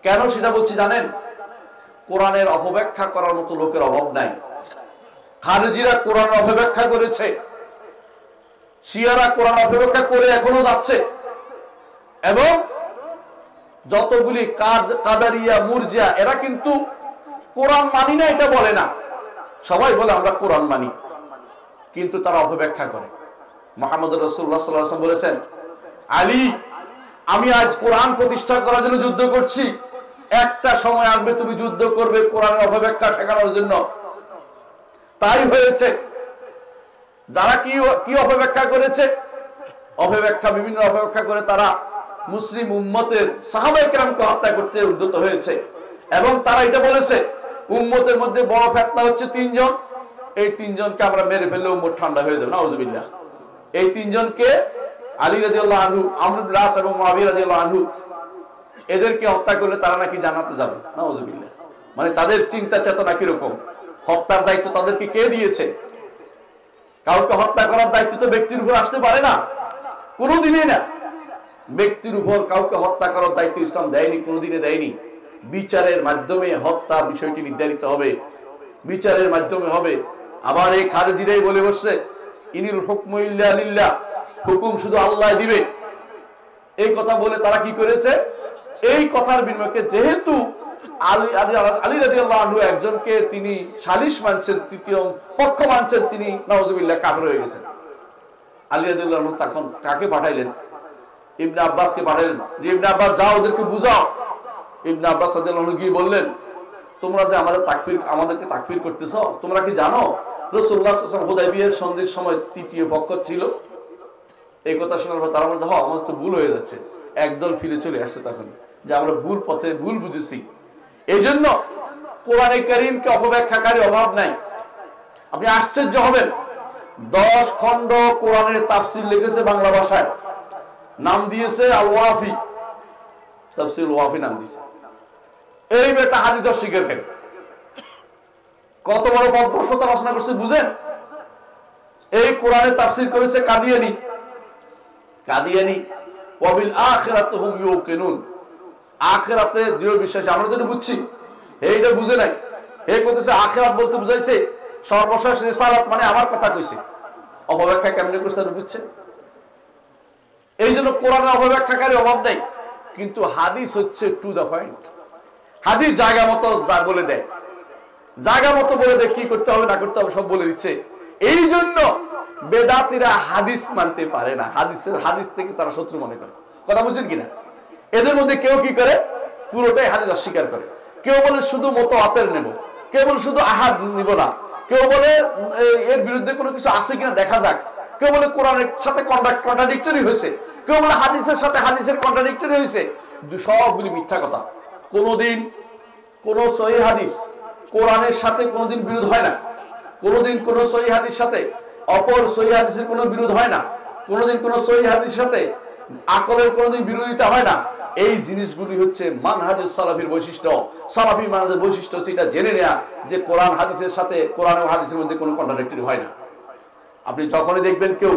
কেন সেটা বলছি জানেন? কোরআনের অপব্যাখ্যা করার মতো লোকের অভাব নাই। খারেজিরা কোরআনের অপব্যাখ্যা করেছে, শিয়ারা কোরআন অপব্যাখ্যা করে এখনো যাচ্ছে, এবং যতগুলি কাদারিয়া, মুরজিয়া, এরা কিন্তু কোরআন মানি না এটা বলে না, সবাই বলে আমরা কোরআন মানি, কিন্তু তারা অপব্যাখ্যা করে। মুহাম্মদ রাসূলুল্লাহ সাল্লাল্লাহু আলাইহি ওয়াসাল্লাম বলেছেন, আলী, আমি আজ কোরআন প্রতিষ্ঠা করার জন্য যুদ্ধ করছি, একটা সময় আসবে তুমি যুদ্ধ করবে কোরআনের অপব্যাখ্যা ঠেকানোর জন্য। তাই হয়েছে। যারা কি অপব্যাখ্যা করেছে? বিভিন্ন অপব্যাখ্যা করে তারা মুসলিম উম্মতের সাহাবায়ে কেরামকে হত্যা করতে উদ্যত হয়েছে, এবং তারা এটা বলেছে উম্মতের মধ্যে বড় ফিতনা হচ্ছে 3 জন, এই 3 জনকে আমরা মেরে ফেললে উম্মত ঠান্ডা হয়ে যাবে। নাউজুবিল্লাহ। এই 3 জনকে আলী রাদিয়াল্লাহু আনহু, আমর ইবনে আস এবং মুআবিয়া রাদিয়াল্লাহু আনহু, এদেরকে হত্যা করলে তারা নাকি জান্নাতে যাবে। নাউজুবিল্লাহ। মানে তাদের চিন্তা চেতনা কিরকম? হত্যার দায়িত্ব তাদেরকে কে দিয়েছে? কাউকে হত্যা করার দায়িত্ব তো ব্যক্তির উপর আসতে পারে না, কোনোদিনই না। ব্যক্তির উপর কাউকে হত্যা করার দায়িত্ব ইসলাম দেয়নি, কোনোদিনে দেয়নি। বিচারের মাধ্যমে হত্যার বিষয়টি নির্ধারিত হবে, বিচারের মাধ্যমে হবে। আবার এই খারেজিরাই বলে বসছে, ইনিল হুকমু ইল্লা লিল্লাহ, হুকুম শুধু আল্লাহ দিবে। এই কথা বলে তারা কি করেছে? এই কথার বিনিময়ে, যেহেতু আলী রাদিয়াল্লাহু আনহু একজনকে তিনি সালিশ মানছেন, তৃতীয় পক্ষ মানছেন, তিনি নাউজুবিল্লাহ কাফের হয়ে গেছেন। আলী রাদিয়াল্লাহু আনহু তখন কাকে পাঠাইলেন? ইবনে আব্বাসকে পাঠাইলেন, যে ইবনে আব্বাস যাও ওদেরকে বুঝাও। ইবনে আব্বাস রাদিয়াল্লাহু আনহু গিয়ে বললেন, তোমরা যে আমাদেরকে তাকফির করতেছো, তোমরা কি জানো রাসূলুল্লাহ সাল্লাল্লাহু আলাইহি ওয়াসাল্লাম হুদায়বিয়ার সন্ধির সময় তৃতীয় পক্ষ ছিল? এই কথা শোনার পর তারা বলতে, আমাদের তো ভুল হয়ে যাচ্ছে। একদল ফিরে চলে আসছে তখন, যে আমরা ভুল পথে ভুল বুঝেছি। এই জন্য কোরআনে কারীমকে অপব্যাখ্যাকারী অভাব নাই। আপনি আশ্চর্য হবেন, 10 খণ্ড কোরআনের তাফসীর লিখেছে বাংলা ভাষায়, নাম দিয়েছে আল ওয়াফি, তাফসীর ওয়াফি নাম দিয়েছে। এই বেটা হাদিস অস্বীকার করে কত বড় পদভ্রষ্টতা রচনা করছে বুঝেন? এই কোরআনের তাফসীর করেছে কাদিয়ানী। ওয়াবিল আখিরাতি হুম ইউকিনুন, আখিরাতে দৃঢ় বিশ্বাসী। আমরা যেটা বুঝছি এইটা বুঝে নাই। এই কইতেছে আখিরাত বলতে বুঝাইছে সর্বশেষ রিসালাত, মানে আমার কথা কইছে। অপব্যাখ্যা কেমনে করছে বুঝছেন? এই জন্য কোরআনের অপব্যাখ্যাকারী অভাব নাই, কিন্তু হাদিস হচ্ছে টু দ্য পয়েন্ট। হাদিস জায়গা মতো যা বলে দেয়, জায়গা মতো বলে দেয়, কি করতে হবে না করতে হবে সব বলে দিচ্ছে। এই জন্য বেদাতীরা হাদিস মানতে পারে না, হাদিস থেকে তারা শত্রু মনে করে। কথা বুঝছেন কিনা? এদের মধ্যে কেউ কি করে, পুরোটাই হাদিস অস্বীকার করে। কেউ বলে শুধু মুতাওয়াতির নেব, কেউ বলে শুধু আহাদ নিব না, কেউ বলে এর বিরুদ্ধে কোনো কিছু আছে কিনা দেখা যাক, কেউ বলে কোরআনের সাথে কন্ট্রাডিক্টরি হয়েছে, কেউ বলে হাদিসের সাথে হাদিসের কন্ট্রাডিক্টরি হয়েছে, সবগুলি মিথ্যা কথা। কোনোদিন কোন সহিহ হাদিস কোরআনের সাথে কোনোদিন বিরোধ হয় না, কোনোদিন কোন সহিহ হাদিস সাথে অপর সহিহ হাদিসের কোনো বিরোধ হয় না, কোনোদিন কোন সহিহ হাদিসের সাথে আকলের কোনোদিন বিরোধিতা হয় না। এই জিনিসগুলি হচ্ছে মানহাজুস সালাফির বৈশিষ্ট্য। সালাফি মানহাজের বৈশিষ্ট্য হচ্ছে এটা জেনে নেয়া যে কোরআন হাদিসের সাথে কোরআন ও হাদিসের মধ্যে কোনো কন্ট্রাডিক্টরি হয় না। আপনি যখনই দেখবেন কেউ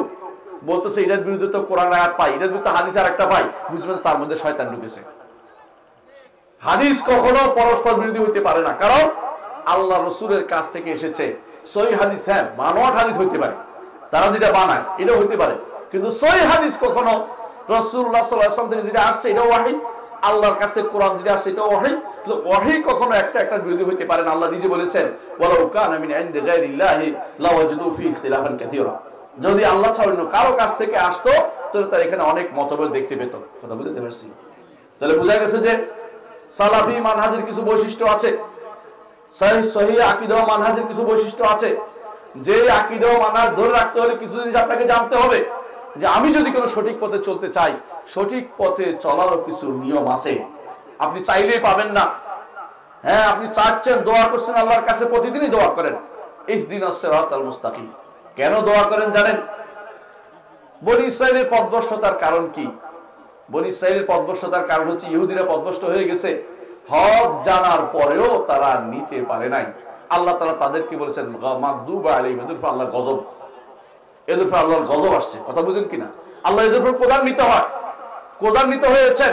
বলতেছে এটার বিরুদ্ধে তো কোরআন আয়াত পাই, এটার বিরুদ্ধে হাদিস আর একটা পাই, বুঝবেন তার মধ্যে শয়তান ঢুকেছে। হাদিস কখনো পরস্পর বিরোধী হইতে পারে না, কারণ আল্লাহ রসুলের কাছ থেকে এসেছে। সহিহ হাদিস হ্যাঁ বানোয়াট হাদিস হইতে পারে, তারা যেটা বানায় এটা হইতে পারে, কিন্তু সহিহ হাদিস কখনো রাসূলুল্লাহ সাল্লাল্লাহু আলাইহি ওয়াসাল্লাম থেকে যেটা আসছে এটা ওয়াহী, আল্লাহর কাছ থেকে কোরআন যেটা আসছে এটা ওয়াহী। কিন্তু ওয়াহী কখনো একটা বিরোধী হইতে পারে না। আল্লাহ নিজে বলেছেন ওয়ালাউ কানা মিন ইনদি গায়রিল্লাহি লাওয়াজাদু ফীহি ইখতিলাফান কাসীরা, যদি আল্লাহ ছাড়া অন্য কারো কাছ থেকে আসতো তাহলে তার এখানে অনেক মতভেদ দেখতে পেত। কথা বুঝতে পারছি? তাহলে বোঝা গেছে যে সালাফি মানহাজের কিছু বৈশিষ্ট্য আছে, সহিহ আকীদা ও মানহাজের কিছু বৈশিষ্ট্য আছে। যে আকীদা ও মানহাজ ধরে রাখতে হলে কিছু জিনিস আপনাকে জানতে হবে, যে আমি যদি কোনো সঠিক পথে চলতে চাই, সঠিক পথে চলারও কিছু নিয়ম আছে। আপনি চাইলেই পাবেন না। হ্যাঁ, আপনি চাচ্ছেন, দোয়া করছেন আল্লাহর কাছে, প্রতিদিনই দোয়া করেন ইহদিনাস সিরাতাল মুস্তাকিম। কেন দোয়া করেন জানেন? বনি ইসরাইলের পথভ্রষ্টতার কারণ কি? বনি ইসরাইলের পথভ্রষ্টতার কারণ হচ্ছে ইহুদিরা পথভ্রষ্ট হয়ে গেছে, হক জানার পরেও তারা নিতে পারে নাই। আল্লাহ তাআলা তাদেরকে বলেছেন মাগদুব আলাইহিম, এদের উপর আল্লাহ গজব, এদের উপর আল্লাহর গজব আসছে। কথা বুঝেন কিনা? আল্লাহ এদের উপর ক্রোধান্বিত হয়, ক্রোধান্বিত হয়েছেন।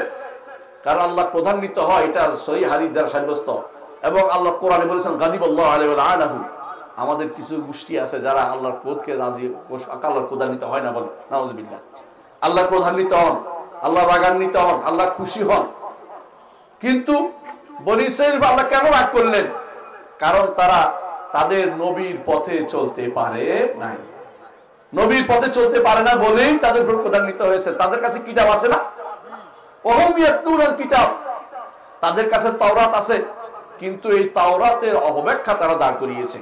কারণ আল্লাহ ক্রোধান্বিত হয় এটা সহিহ হাদিস দ্বারা সাব্যস্ত, এবং আল্লাহ কোরআনে বলেছেন গাদিবাল্লাহু আলাইহি ওয়া আনহু। আমাদের কিছু গোষ্ঠী আছে যারা আল্লাহর ক্রোধকে রাজি, আল্লাহর ক্রোধান্বিত হয় না, বলে নাউযুবিল্লাহ। আল্লাহ ক্রোধান্বিত হন, আল্লাহ রাগান্বিত হন, আল্লাহ খুশি হন। কিন্তু বনি ইসরাইল আল্লাহ কেন রাগ করলেন? কারণ তারা তাদের নবীর পথে চলতে পারে নাই। নবীর পথে চলতে পারে না বলেই তাদের উপর ক্রোধান্বিত হয়েছে। তাদের কাছে কিতাব আছে না? ওহুম ইয়াতলুনাল কিতাব, তাদের কাছে তাওরাত আছে, কিন্তু এই তাওরাতের অপব্যাখ্যা তারা দাঁড় করিয়েছে,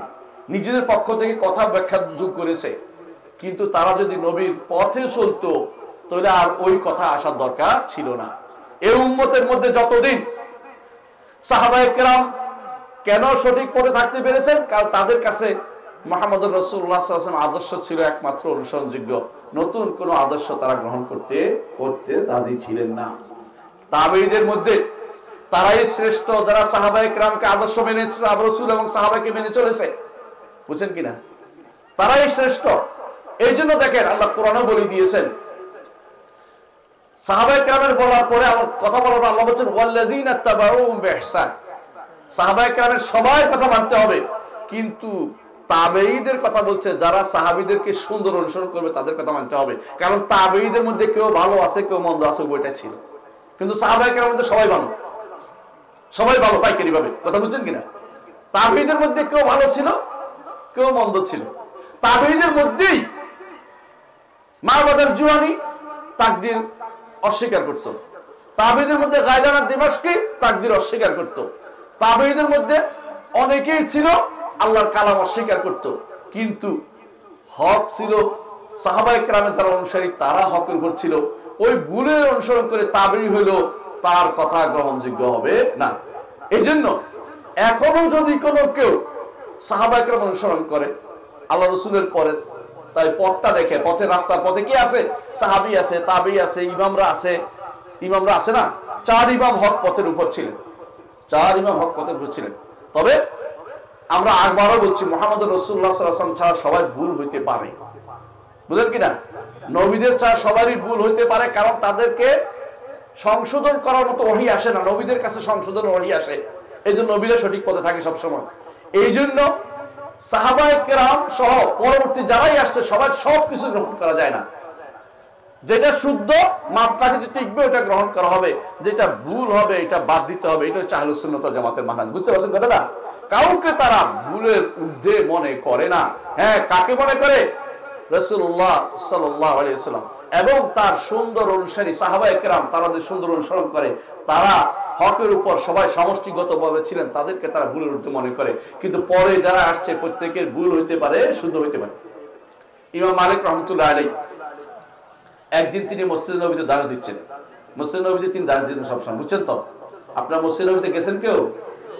নিজেদের পক্ষ থেকে কথা ব্যাখ্যা যোগ করেছে। কিন্তু তারা যদি নবীর পথে চলতো তাহলে আর ওই কথা আসার দরকার ছিল না। এই উম্মতের মধ্যে যতদিন সাহাবায়ে কেরাম কেন সঠিক পথে থাকতে পেরেছেন? কারণ তাদের কাছে মুহাম্মদুর রাসূলুল্লাহ সাল্লাল্লাহু আলাইহি ওয়াসাল্লাম আদর্শ ছিল একমাত্র অনুসরণযোগ্য। নতুন কোন আদর্শ তারা গ্রহণ করতে রাজি ছিলেন না। তাবেঈদের মধ্যে তারাই শ্রেষ্ঠ যারা সাহাবায়ে কেরামকে আদর্শ মেনে রাসূল এবং সাহাবাকে মেনে চলেছে। বুঝছেন কিনা? তারাই শ্রেষ্ঠ। এই জন্য দেখেন আল্লাহ কোরআনে বলে দিয়েছেন, সাহাবায়ে কেরামের বলার পরে কথা বলার পর আল্লাহ বলেছেন ওয়াল্লাযিনা তাবাউহুম বিইহসান। সাহাবায়ে কেরামের সবাই কথা মানতে হবে, কিন্তু তাবেঈদের কথা বলছে যারা সাহাবীদেরকে সুন্দর অনুসরণ করবে তাদের কথা মানতে হবে। কারণ তাবেঈদের মধ্যে কেউ ভালো আছে কেউ মন্দ আছে, বইটা ছিল। কিন্তু সাহাবায়ে কেরামের মধ্যে সবাই ভালো, সবাই ভালো পাইকারি ভাবে। কথা বুঝছেন কিনা? তাবেঈদের মধ্যে কেউ ভালো ছিল কেউ মন্দ ছিল। তাবেঈদের মধ্যেই মারওয়ান জুহানি তাকদীর অস্বীকার করত, তাবেঈদের মধ্যে গায়লান দিমাশকি তাকদীর অস্বীকার করত। তাবেঈদের মধ্যে অনেকেই ছিল আল্লাহর কালাম অস্বীকার করত, কিন্তু হক ছিল সাহাবায়ে কেরামের যারা অনুসারী তারা হকের উপর ছিল। ওই ভুলের অনুসরণ করে তাবেঈ হইলো তার কথা গ্রহণযোগ্য হবে না। এই জন্য এখনো যদি কোনো কেউ সাহাবায়ে কেরাম অনুসরণ করে আল্লাহ রাসূলের পরে, তাই পথটা দেখে, পথের রাস্তার পথে কি আছে? সাহাবী আছে, তাবেঈ আছে, ইমামরা আছে না? 4 ইমাম হক পথের উপর ছিলেন, 4 ইমাম হক পথের উপর ছিলেন। তবে আমরা আরবারও বলছি মুহাম্মদুর রাসূলুল্লাহ সাল্লাল্লাহু আলাইহি ওয়াসাল্লাম ছাড়া সবাই ভুল হইতে পারে। বুঝলেন কিনা? নবীদের ছাড়া সবারই ভুল হইতে পারে, কারণ তাদেরকে সংশোধন করার মতো ওহী আসে না, নবীদের কাছে সংশোধন ওহী আসে। এই জন্য নবীরা সঠিক পথে থাকে সবসময়। এই জন্য সাহাবায়ে কেরাম সহ পরবর্তী যারাই আসছে সবাই সবকিছু গ্রহণ করা যায় না। যেটা শুদ্ধ মাপকাঠি যে টিকবে ওটা গ্রহণ করা হবে, যেটা ভুল হবে এটা বাদ দিতে হবে। এটা হচ্ছে আহলুস সুন্নাত ওয়াল জামাতের মানহাজ। বুঝতে পারছেন কথাটা? কাউকে তারা ভুলের ঊর্ধ্বে মনে করে না। হ্যাঁ, কাকে মনে করে? রাসূলুল্লাহ সাল্লাল্লাহু আলাইহি ওয়াসাল্লাম এবং তার সুন্দর অনুসারী সাহাবায়ে কেরাম, তারা যে সুন্দর অনুসরণ করে, তারা হকের উপর সবাই সমষ্টিগতভাবে ছিলেন, তাদেরকে তারা ভুলের ঊর্ধ্বে মনে করে। কিন্তু পরে যারা আসছে প্রত্যেকের ভুল হইতে পারে, শুদ্ধ হইতে পারে। ইমাম মালিক রাহমাতুল্লাহ আলাইহি একদিন তিনি মসজিদে নবীতে দাস দিচ্ছেন। মসজিদে নবীতে তিনি দাস দিতেন সবসময়, বুঝছেন তো? আপনার মসজিদে নবীতে গেছেন কেউ?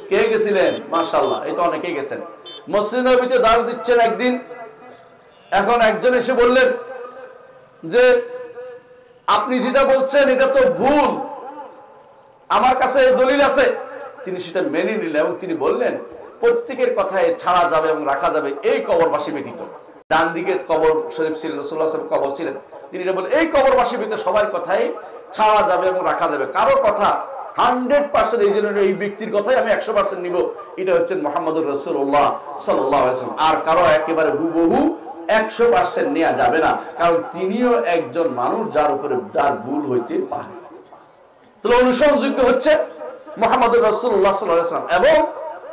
কে গেছিলেন? মাশাআল্লাহ, এই তো অনেকেই গেছেন। মসজিদে নবীতে দাস দিচ্ছেন একদিন। এখন একজন এসে বললেন যে আপনি যেটা বলছেন এটা তো ভুল, আমার কাছে দলিল আছে। তিনি সেটা মেনে নিলেন এবং তিনি বললেন প্রত্যেকের কথায় ছাড়া যাবে এবং রাখা যাবে এই কবরবাসী ব্যতীত। ডান দিকে কবর শরীফ ছিলেন, রাসূলুল্লাহ সাল্লাল্লাহু আলাইহি ওয়াসাল্লাম কবর ছিলেন, তিনি এটা বললেন এই কবরবাসী ব্যতীত সবার কথাই ছাড়া যাবে এবং রাখা যাবে, কারো কথা 100% এই জন্য এই ব্যক্তির কথাই আমি 100% নিব, এটা হচ্ছেন মুহাম্মদুর রাসূলুল্লাহ সাল্লাল্লাহু আলাইহি ওয়াসাল্লাম। আর কারো একেবারে হুবহু 100% নেওয়া যাবে না, কারণ তিনিও একজন মানুষ যার উপরে যার ভুল হইতে পারে। তাহলে অনুসরণযোগ্য হচ্ছে মুহাম্মদুর রাসূলুল্লাহ সাল্লাল্লাহু আলাইহি ওয়াসাল্লাম, এবং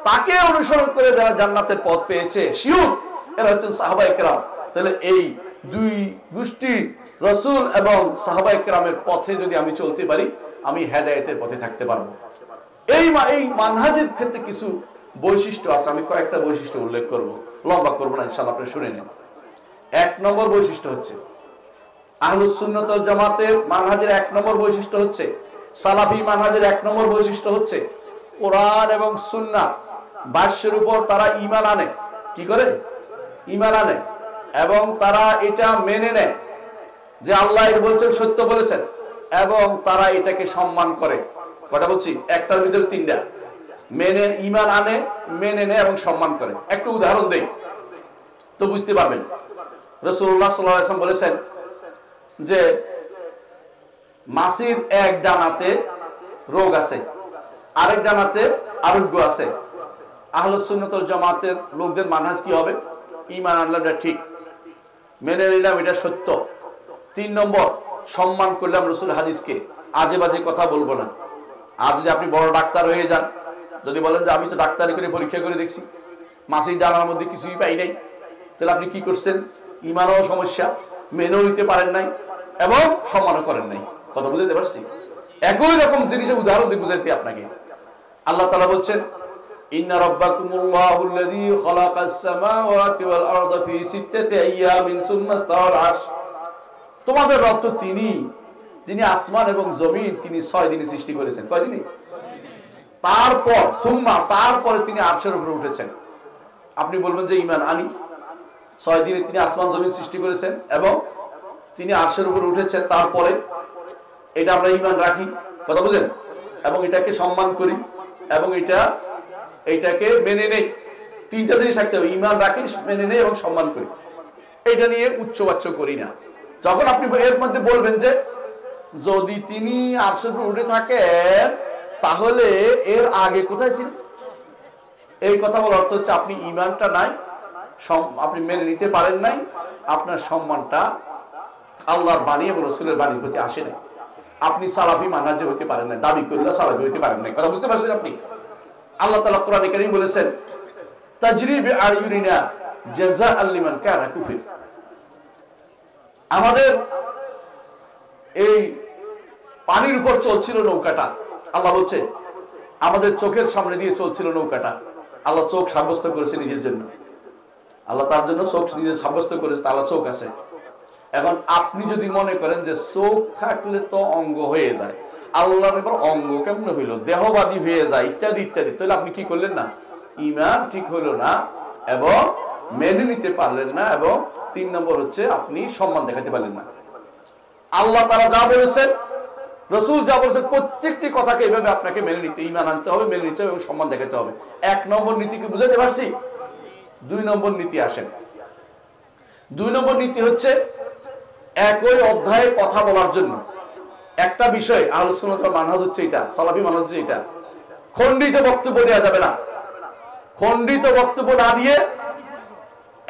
তাকে অনুসরণ করে যারা জান্নাতের পথ পেয়েছে শিওর এরা হচ্ছেন সাহাবায়ে কেরাম। তাহলে এই দুই গোষ্ঠী রাসূল এবং সাহাবায়ে কেরামের পথে যদি আমি চলতে পারি, আমি হেদায়েতের পথে থাকতে পারবো। এই মানহাজের ক্ষেত্রে কিছু বৈশিষ্ট্য আছে, আমি কয়েকটা বৈশিষ্ট্য উল্লেখ করব, লম্বা করবো না, ইনশাআল্লাহ আপনি শুনে নেন। 1 নম্বর বৈশিষ্ট্য হচ্ছে আহলুস সুন্নাত ওয়াল জামাতের মানহাজের 1 নম্বর বৈশিষ্ট্য হচ্ছে, সালাফি মানহাজের 1 নম্বর বৈশিষ্ট্য হচ্ছে কোরআন এবং সুন্নাহ ভাষ্যের উপর তারা ঈমান আনে। কি করে? ঈমান আনে, এবং তারা এটা মেনে নেয় যে আল্লাহ এর বলছেন, সত্য বলেছেন, এবং তারা এটাকে সম্মান করে। কটা বলছি? একটার ভিতরে 3টা। মেনে ঈমান আনে, মেনে নেয় এবং সম্মান করে। একটু উদাহরণ দেই তো বুঝতে পারবেন। রাসূলুল্লাহ সাল্লাল্লাহু আলাইহি ওয়াসাল্লাম বলেছেন যে মাছির এক ডানাতে রোগ আছে, আরেক ডানাতে আরোগ্য আছে। আহলুস সুন্নাত ওয়াল জামাতের লোকদের মানহাজ কি হবে? ঈমান আনলাম এটা ঠিক, মেনে নিলাম এটা সত্য। 3 নম্বর, সম্মান করলাম রাসূলের হাদিসকে, আজে বাজে কথা বলবো না। আর যদি আপনি বড় ডাক্তার হয়ে যান, যদি বলেন যে আমি তো ডাক্তারি করে পরীক্ষা করে দেখছি মাছির ডানার মধ্যে কিছুই পাই নাই, তাহলে আপনি কি করছেন? ঈমানও সমস্যা, মেনেও নিতে পারেন নাই এবং সম্মানও করেন নাই। কথা বুঝতে পারছি? একই রকম জিনিসের উদাহরণ দিয়ে বুঝাইতে আপনাকে আল্লাহ তাআলা বলছেন ইন্না রাব্বাকুমুল্লাহুল্লাযী খালাকাস সামাওয়াতি ওয়াল আরদা ফি সিত্তাতি আইয়ামিন সুম্মা ইস্তাওয়াল আরশ। তোমাদের রব তো তিনি, যিনি আসমান এবং জমিন তিনি 6 দিনে সৃষ্টি করেছেন। কয় দিনে? তারপর তারপরে তিনি আরশের উপরে উঠেছেন। আপনি বলবেন যে ঈমান আনি, 6 দিনে তিনি আসমান জমিন সৃষ্টি করেছেন এবং তিনি আরশের উপরে উঠেছেন, তারপরে এটা আমরা ঈমান রাখি। কথা বুঝেন? এবং এটাকে সম্মান করি এবং এটাকে মেনে নেই। 3টা জিনিস থাকতে হবে, ঈমান রাখি, মেনে নেই এবং সম্মান করি। এটা নিয়ে উচ্চবাচ্য করি না। যখন আপনি এর মধ্যে বলবেন যে যদি তিনি আরশের উপরে উঠে থাকেন তাহলে এর আগে কোথায় ছিল, এই কথা বলার অর্থ হচ্ছে আপনি ঈমানটা নাই, আপনি মেনে নিতে পারেন নাই, আপনার সম্মানটা আল্লাহর বাণী এবং রাসূলের বাণীর প্রতি আসে নাই, আপনি সালাফি মানহাজে হতে পারেন না, দাবি করলে সালাফি হতে পারেন না। কথা বুঝতে পারছেন আপনি? আল্লাহ তাআলা কোরআনে কারীম বলেছেন তাজরি বিআইউনিনা জাযাআল লিমান কানা কুফির। আমাদের এই পানির উপর চলছিল নৌকাটা, আল্লাহ বলছে আমাদের চোখের সামনে দিয়ে চলছিল নৌকাটা। আল্লাহ চোখ সাব্যস্ত করেছে নিজের জন্য, আল্লাহ তার জন্য চোখ নিজে সাব্যস্ত করেছে, আল্লাহ চোখ আছে। এখন আপনি যদি মনে করেন যে চোখ থাকলে তো অঙ্গ হয়ে যায়, আল্লাহর এবার অঙ্গ কেমন হইলো, দেহবাদী হয়ে যায় ইত্যাদি ইত্যাদি, তাহলে আপনি কি করলেন না? ঈমান ঠিক হলো না এবং মেনে নিতে পারলেন না, এবং 3 নম্বর হচ্ছে আপনি সম্মান দেখাতে পারলেন না। আল্লাহ তাআলা যা বলেছেন, রাসূল যা বলেছেন, প্রত্যেকটি কথাকে এইভাবে আপনাকে মেনে নিতে, ঈমান আনতে হবে, মেনে নিতে হবে এবং সম্মান দেখাতে হবে। 1 নম্বর নীতিকে বুঝাতে পারছি? 2 নম্বর নীতি আসেন। 2 নম্বর নীতি হচ্ছে একই অধ্যায়ে কথা বলার জন্য একটা বিষয় আহলুস সুন্নাত ওয়াল মানহাজ হচ্ছে এটা, সালাফি মানহাজ হচ্ছে এটা, খণ্ডিত বক্তব্য দেওয়া যাবে না। খণ্ডিত বক্তব্য না দিয়ে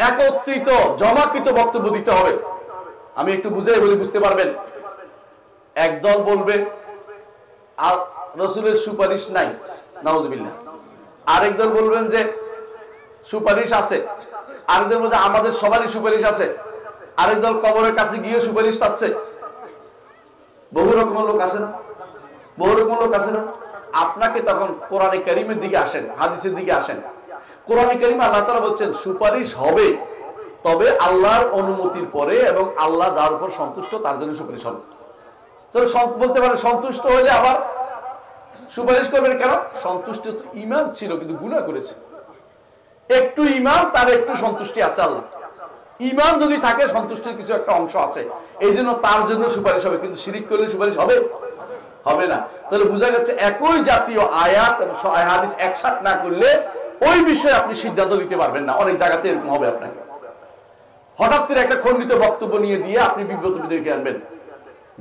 একত্রিত জমাকৃত বক্তব্য দিতে হবে। আমি একটু বুঝাই বলি, বুঝতে পারবেন। একদল বলবে রাসূলের সুপারিশ নাই, নাউযুবিল্লাহ। আরেক দল বলবেন যে সুপারিশ আছে, আরেক দল বলবে আমাদের সবারই সুপারিশ আছে, আরেক দল কবরের কাছে গিয়ে সুপারিশ চাচ্ছে। বহু রকমের লোক আছে না? বহু রকমের লোক আছে না? আপনাকে তখন কোরআনে কারীমের দিকে আসেন, হাদিসের দিকে আসেন। কোরআনে কারীমে আল্লাহ তাআলা বলছেন সুপারিশ হবে, তবে আল্লাহর অনুমতির পরে এবং আল্লাহ যার উপর সন্তুষ্ট তার জন্য সুপারিশ হবে। তবে বলতে পারে সন্তুষ্ট হলে আবার সুপারিশ করবেন কেন? সন্তুষ্ট তো ঈমান ছিল কিন্তু গুনাহ করেছে, একটু ঈমান, তার একটু সন্তুষ্টি আছে আল্লাহ। ঈমান যদি থাকে সন্তুষ্টির কিছু একটা অংশ আছে, এই জন্য তার জন্য সুপারিশ হবে। কিন্তু শিরিক করলে সুপারিশ হবে হবে না। তাহলে বোঝা গেছে একই জাতীয় আয়াত এবং হাদিস একসাথে না করলে ওই বিষয়ে আপনি সিদ্ধান্ত দিতে পারবেন না। অনেক জায়গাতে এরকম হবে, আপনাকে হঠাৎ করে একটা খণ্ডিত বক্তব্য নিয়ে দিয়ে আপনি বিব্রত ডেকে আনবেন।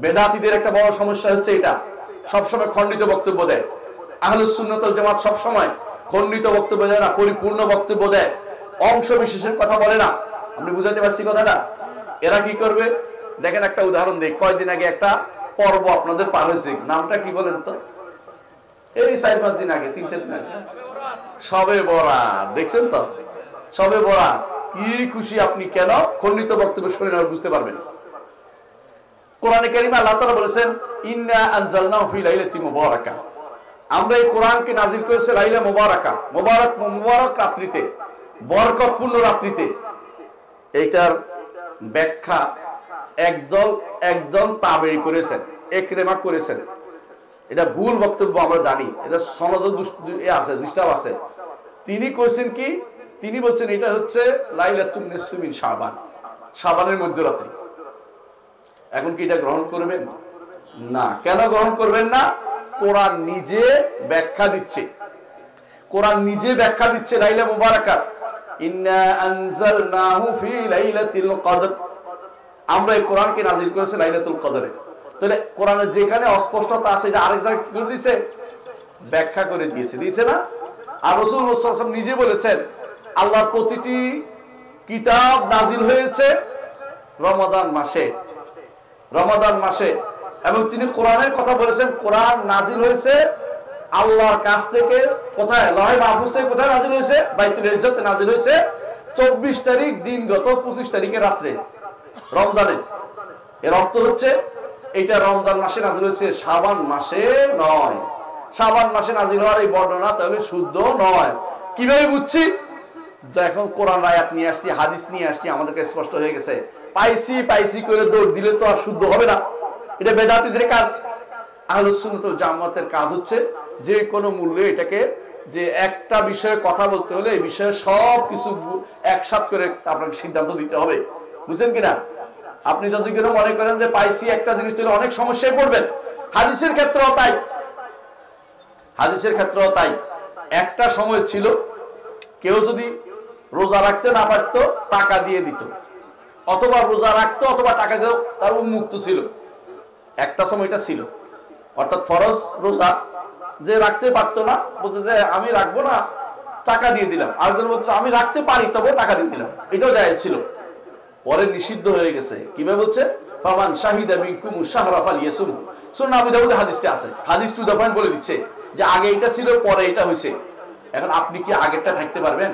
বেদাতীদের একটা বড় সমস্যা হচ্ছে এটা, সবসময় খণ্ডিত বক্তব্য দেয়। আহলুস সুন্নাত ওয়াল জামাত সবসময় খণ্ডিত বক্তব্য দেয় না, পরিপূর্ণ বক্তব্য দেয়, অংশ বিশেষের কথা বলে না। আপনি বুঝাতে পারছি কথাটা? এরা কি করবে দেখেন, একটা উদাহরণ দিই। কয়েকদিন আগে একটা পর্ব আপনাদের পার হয়েছে, নামটা কি বলেন তো? এই 4-5 দিন আগে, 3-4 দিন আগে শবে বরাত, দেখছেন তো? শবে বরাত কি খুশি আপনি, কেন? খণ্ডিত বক্তব্য শুনে আর বুঝতে পারবেন। কোরআনে কারিমে আল্লাহ তাআলা বলেছেন ইন্না আনজালনাহু ফি লাইলাতিন মুবারাকা, আমরা এই কোরআনকে নাযিল করেছি লাইলা মুবারাকা, মুবারক রাত্রিতে, বরকতপূর্ণ রাত্রিতে। এইটার ব্যাখ্যা একদল তাবেঈ করেছেন, ইকরিমা করেছেন। এটা ভুল বক্তব্য আমরা জানি, এটা সনদ আছে, দৃষ্টাব আছে। তিনি কইছেন কি, তিনি বলছেন এটা হচ্ছে লাইলাতুন নিসফি মিন শাবান, শাবানের মধ্যরাত্রি। এখন কি এটা গ্রহণ করবেন? না। কেন গ্রহণ করবেন না? কোরআন নিজে ব্যাখ্যা দিচ্ছে, কোরআন নিজে ব্যাখ্যা দিচ্ছে লাইলা মুবারাকা, ইন্না আনজালনাহু ফি লাইলাতিল কদর, আমরা এই কোরআনকে নাযিল করেছি লাইলাতুল কদরে। তাহলে কোরআনের যেখানে অস্পষ্টতা আছে এটা আরেক জায়গায় কি করে দিয়েছে? ব্যাখ্যা করে দিয়েছে না? আর রাসূল সাল্লাল্লাহু আলাইহি ওয়াসাল্লাম নিজে বলেছেন আল্লাহর প্রতিটি কিতাব নাযিল হয়েছে রমাদান মাসে, এবং তিনি কোরআনের কথা বলেছেন কোরআন নাযিল হয়েছে আল্লাহর কাছ থেকে। কোথায়? লৌহে মাহফুজ থেকে। কোথায় নাযিল হয়েছে? বাইতুল ইজ্জতে নাযিল হয়েছে 24 তারিখ দিনগত 25 তারিখের রাত্রে, রমজানে। এর অর্থ হচ্ছে এটা রমজান মাসে নাযিল হয়েছে, শাবান মাসে নয়। শাবান মাসে নাযিল হওয়ার এই বর্ণনা তাহলে শুদ্ধ নয়। কিভাবে বুঝছি? এখন কোরআন আয়াত নিয়ে আসছি, হাদিস নিয়ে আসছি, আমাদেরকে স্পষ্ট হয়ে গেছে। পাইছি করে দৌড় দিলে তো আর শুদ্ধ হবে না। এটা বেদাতীদের কাজ। আহলুস সুন্নাত ওয়াল জামাতের কাজ হচ্ছে যে কোনো মূল্যে এটাকে, যে একটা বিষয়ে কথা বলতে হলে এই বিষয়ে সব কিছু একসাথে করে আপনাকে সিদ্ধান্ত দিতে হবে। বুঝছেন কিনা? আপনি যদি কেন মনে করেন যে পাইছি একটা জিনিস, তাহলে অনেক সমস্যায় পড়বেন। হাদিসের ক্ষেত্রেও তাই। একটা সময় ছিল কেউ যদি রোজা রাখতে না পারত টাকা দিয়ে দিত, অথবা রোজা রাখতো অথবা টাকা দিত, তার উন্মুক্ত ছিল। একটা সময় এটা ছিল, অর্থাৎ ফরজ রোজা যে রাখতে পারতো না বলতে যে আমি রাখবো না, টাকা দিয়ে দিলাম। আরেকজন বলছে আমি রাখতে পারি তবে টাকা দিয়ে দিলাম, এটাও জায়েজ ছিল। পরে নিষিদ্ধ হয়ে গেছে। কিভাবে বলছে? ফামান শাহিদা মিনকুম শাহরা ফালিয়াসুম। সুনান আবু দাউদে হাদিসটা আছে, হাদিস টু দা পয়েন্ট বলে দিচ্ছে যে আগে এটা ছিল পরে এটা হয়েছে। এখন আপনি কি আগেরটা থাকতে পারবেন?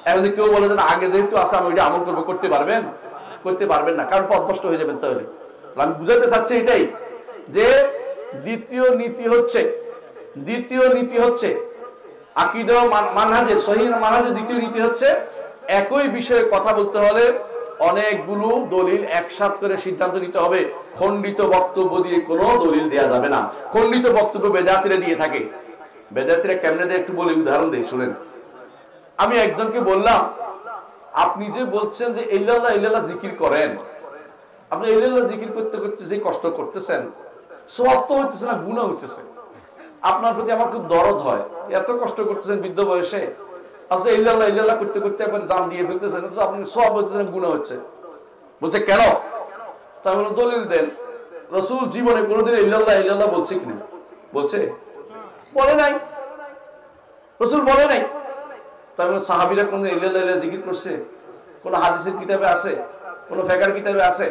এখন যদি কেউ বলে যে আগে যেহেতু আছে আমি ওইটা আমল করবো, করতে পারবেন? করতে পারবেন না, কারণ পথভ্রষ্ট হয়ে যাবেন। তাহলে আমি বুঝাতে চাচ্ছি এটাই, যে দ্বিতীয় নীতি হচ্ছে আকীদা মানহাজের, সহিহ মানহাজের দ্বিতীয় নীতি হচ্ছে একই বিষয়ে কথা বলতে হলে অনেকগুলো দলিল একসাথে করে সিদ্ধান্ত নিতে হবে। খণ্ডিত বক্তব্য দিয়ে কোনো দলিল দেয়া যাবে না। খণ্ডিত বক্তব্য বেদাতীরা দিয়ে থাকে। বেদাতীরা কেমনে দেয় একটু বলি, উদাহরণ দেই, শুনেন। আমি একজনকে বললাম আপনি যে বলছেন যে ইল্লাল্লাহ জিকির করেন, আপনি ইল্লাল্লাহ জিকির করতে করতে যে কষ্ট করতেছেন, সওয়াব তো হইতেছে না, গুনাহ হইতেছে। আপনার প্রতি আমার খুব দরদ হয়, এত কষ্ট করতেছেন বৃদ্ধ বয়সে, আচ্ছা ইল্লাল্লাহ করতে করতে একবার জান দিয়ে ফেলতেছেন, আপনি সওয়াব হইতেছেন, গুনাহ হচ্ছে। বলছে কেন? তাই বলে দলিল দেন। রাসূল জীবনে কোনোদিন ইল্লাল্লাহ বলছে কিনা? বলে নাই। রাসূল বলে নাই। তাই বলে সাহাবীরা কোন ইল্লাল্লাহ জিকির করছে? কোন হাদিসের কিতাবে আছে? কোন ফিকহের কিতাবে আছে?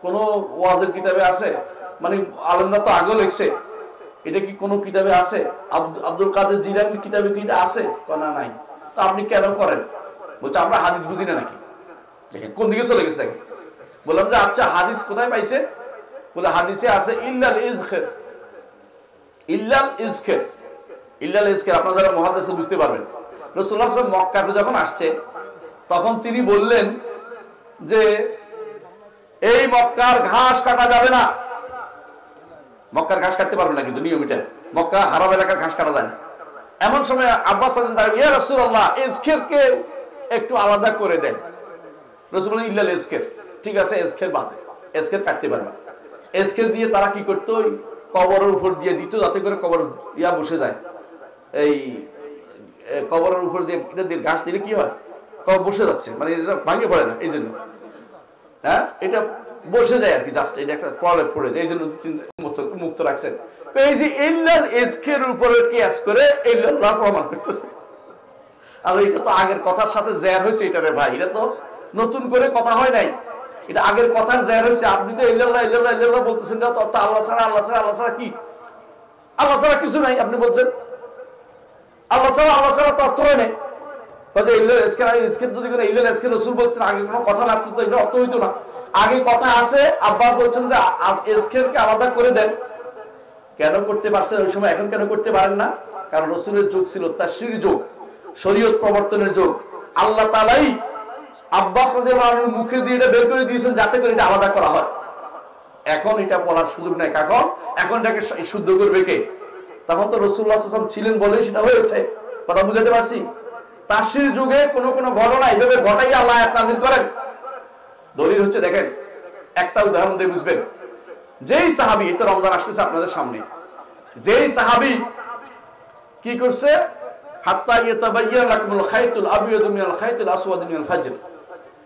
কোন ওয়াজের কিতাবে আছে? মানে আলেমরা তো আগেও লিখছে, এটা কি কোন কিতাবে আছে? আব্দুল কাদের জিলানীর কিতাবে কি এটা আছে? না, নাই। তো আপনি কেন করেন? বলছে আমরা হাদিস বুঝি না নাকি? দেখেন কোন দিকে চলে গেছে। দেখেন, বললাম যে আচ্ছা হাদিস কোথায় পাইছে? বলে হাদিসে আছে ইল্লাল ইজখির। আপনারা যারা মুহাদ্দিস বুঝতে পারবেন। রাসূলুল্লাহ সাল্লাল্লাহু আলাইহি ওয়াসাল্লাম মক্কাতে যখন আসছে তখন তিনি বললেন যে এই মক্কার ঘাস কাটা যাবে না, মক্কার ঘাস কাটতে পারবে না, কিন্তু নিয়ম এটা, মক্কা হারাম এলাকার ঘাস কাটা যায় না। এমন সময় আব্বাস ইয়া রাসূলুল্লাহ ইজখিরকে একটু আলাদা করে দেন। রাসূল বলেন ইল্লাল ইজখির, ঠিক আছে ইজখির বাদে, ইজখির কাটতে পারবে না। ইজখির দিয়ে তারা কি করতো, ওই কবরের উপর দিয়ে দিত, যাতে করে কবর ইয়া বসে যায়, এই কবরের উপর দিয়ে এটা দিয়ে ঘাস দিলে কি হয়, কবর বসে যাচ্ছে, মানে এটা ভাঙে পড়ে না, এই জন্য হ্যাঁ এটা বসে যায় আর কি, জাস্ট এটা একটা প্রলেপ পড়ে যায়, এই জন্য মুক্ত রাখছেন। এই যে ইল্লাল ইজখির উপরে কিয়াস করে ইল্লাল্লাহ প্রমাণ করতেছে। আর এটা তো আগের কথার সাথে জের হয়েছে, এটা রে ভাই, এটা তো নতুন করে কথা হয় নাই, এটা আগের কথার জের হয়েছে। আপনি তো ইল্লাল্লাহ ইল্লাল্লাহ ইল্লাল্লাহ বলতেছেন না, তো আল্লাহ ছাড়া আল্লাহ ছাড়া আল্লাহ ছাড়া কি, আল্লাহ ছাড়া কিছু নাই আপনি বলছেন, আল্লাহ ছাড়া তো অর্থ হয় নাই। রাসূল বলতেন আগে কোনো কথা না, তো এটা অর্থ হইতো না। আগে কথা আছে, আব্বাস বলছেন যে ইজখিরকে আলাদা করে দেন। কেন করতে পারছেন ওই সময়, এখন কেন করতে পারেন না? কারণ রাসূলের যুগ ছিল তাশরীর যুগ, শরীয়ত প্রবর্তনের যুগ। আল্লাহ তাআলাই আব্বাস রাদিয়াল্লাহু আনহুর মুখে দিয়ে এটা বের করে দিয়েছেন যাতে করে এটা আলাদা করা হয়। এখন এটা বলার সুযোগ নাই, এখন এটাকে শুদ্ধ করবে কে? তখন তো রাসূলুল্লাহ সাল্লাল্লাহু আলাইহি ওয়াসাল্লাম ছিলেন বলেই সেটা হয়েছে। কথা বুঝাতে পারছি? তাশরীর যুগে কোন কোন ঘটনা এইভাবে ঘটাইয়া আল্লাহ আয়াত নাযিল করেন। দলিল হচ্ছে, দেখেন একটা উদাহরণ দিয়ে বুঝবেন। যেই সাহাবী, এটা রমজান আসতেছে আপনাদের সামনে, যেই সাহাবী কি করছে, হাত্তা ইয়াতাবায়্যানা লাকুমুল খায়তুল আবিয়াদু মিনাল খায়তিল আসওয়াদি মিনাল ফাজর,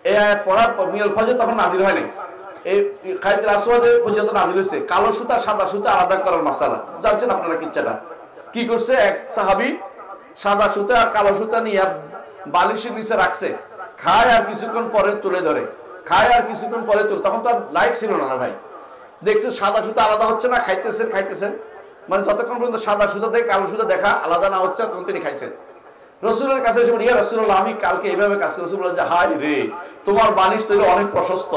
এই আয়াত পড়ার পর মিনাল ফাজর তখন নাযিল হয় নাই, এই খায়তুল আসওয়াদে পর্যন্ত নাযিল হয়েছে, কালো সুতা সাদা সুতা আলাদা করার মাসালা। জানছেন আপনারা কিচ্ছাটা? কি করছে, এক সাহাবী সাদা সুতা আর কালো সুতা নিয়ে বালিশের নিচে রাখছে, খায় আর কিছুক্ষণ পরে তুলে ধরে, খায় আর কিছুক্ষণ পরে তুলে, তখন তো আর লাইট ছিল না ভাই, দেখছে সাদা সুতা আলাদা হচ্ছে না, খাইতেছেন, মানে যতক্ষণ পর্যন্ত সাদা সুতা থেকে কালো সুতা দেখা আলাদা না হচ্ছে তখন তিনি খাইছেন। রাসূলের কাছে এসে বলি, ইয়া রাসূলুল্লাহ আমি কালকে এইভাবে কাজ করেছি। রাসূল বলেন যে হায় রে, তোমার বালিশ তো অনেক প্রশস্ত,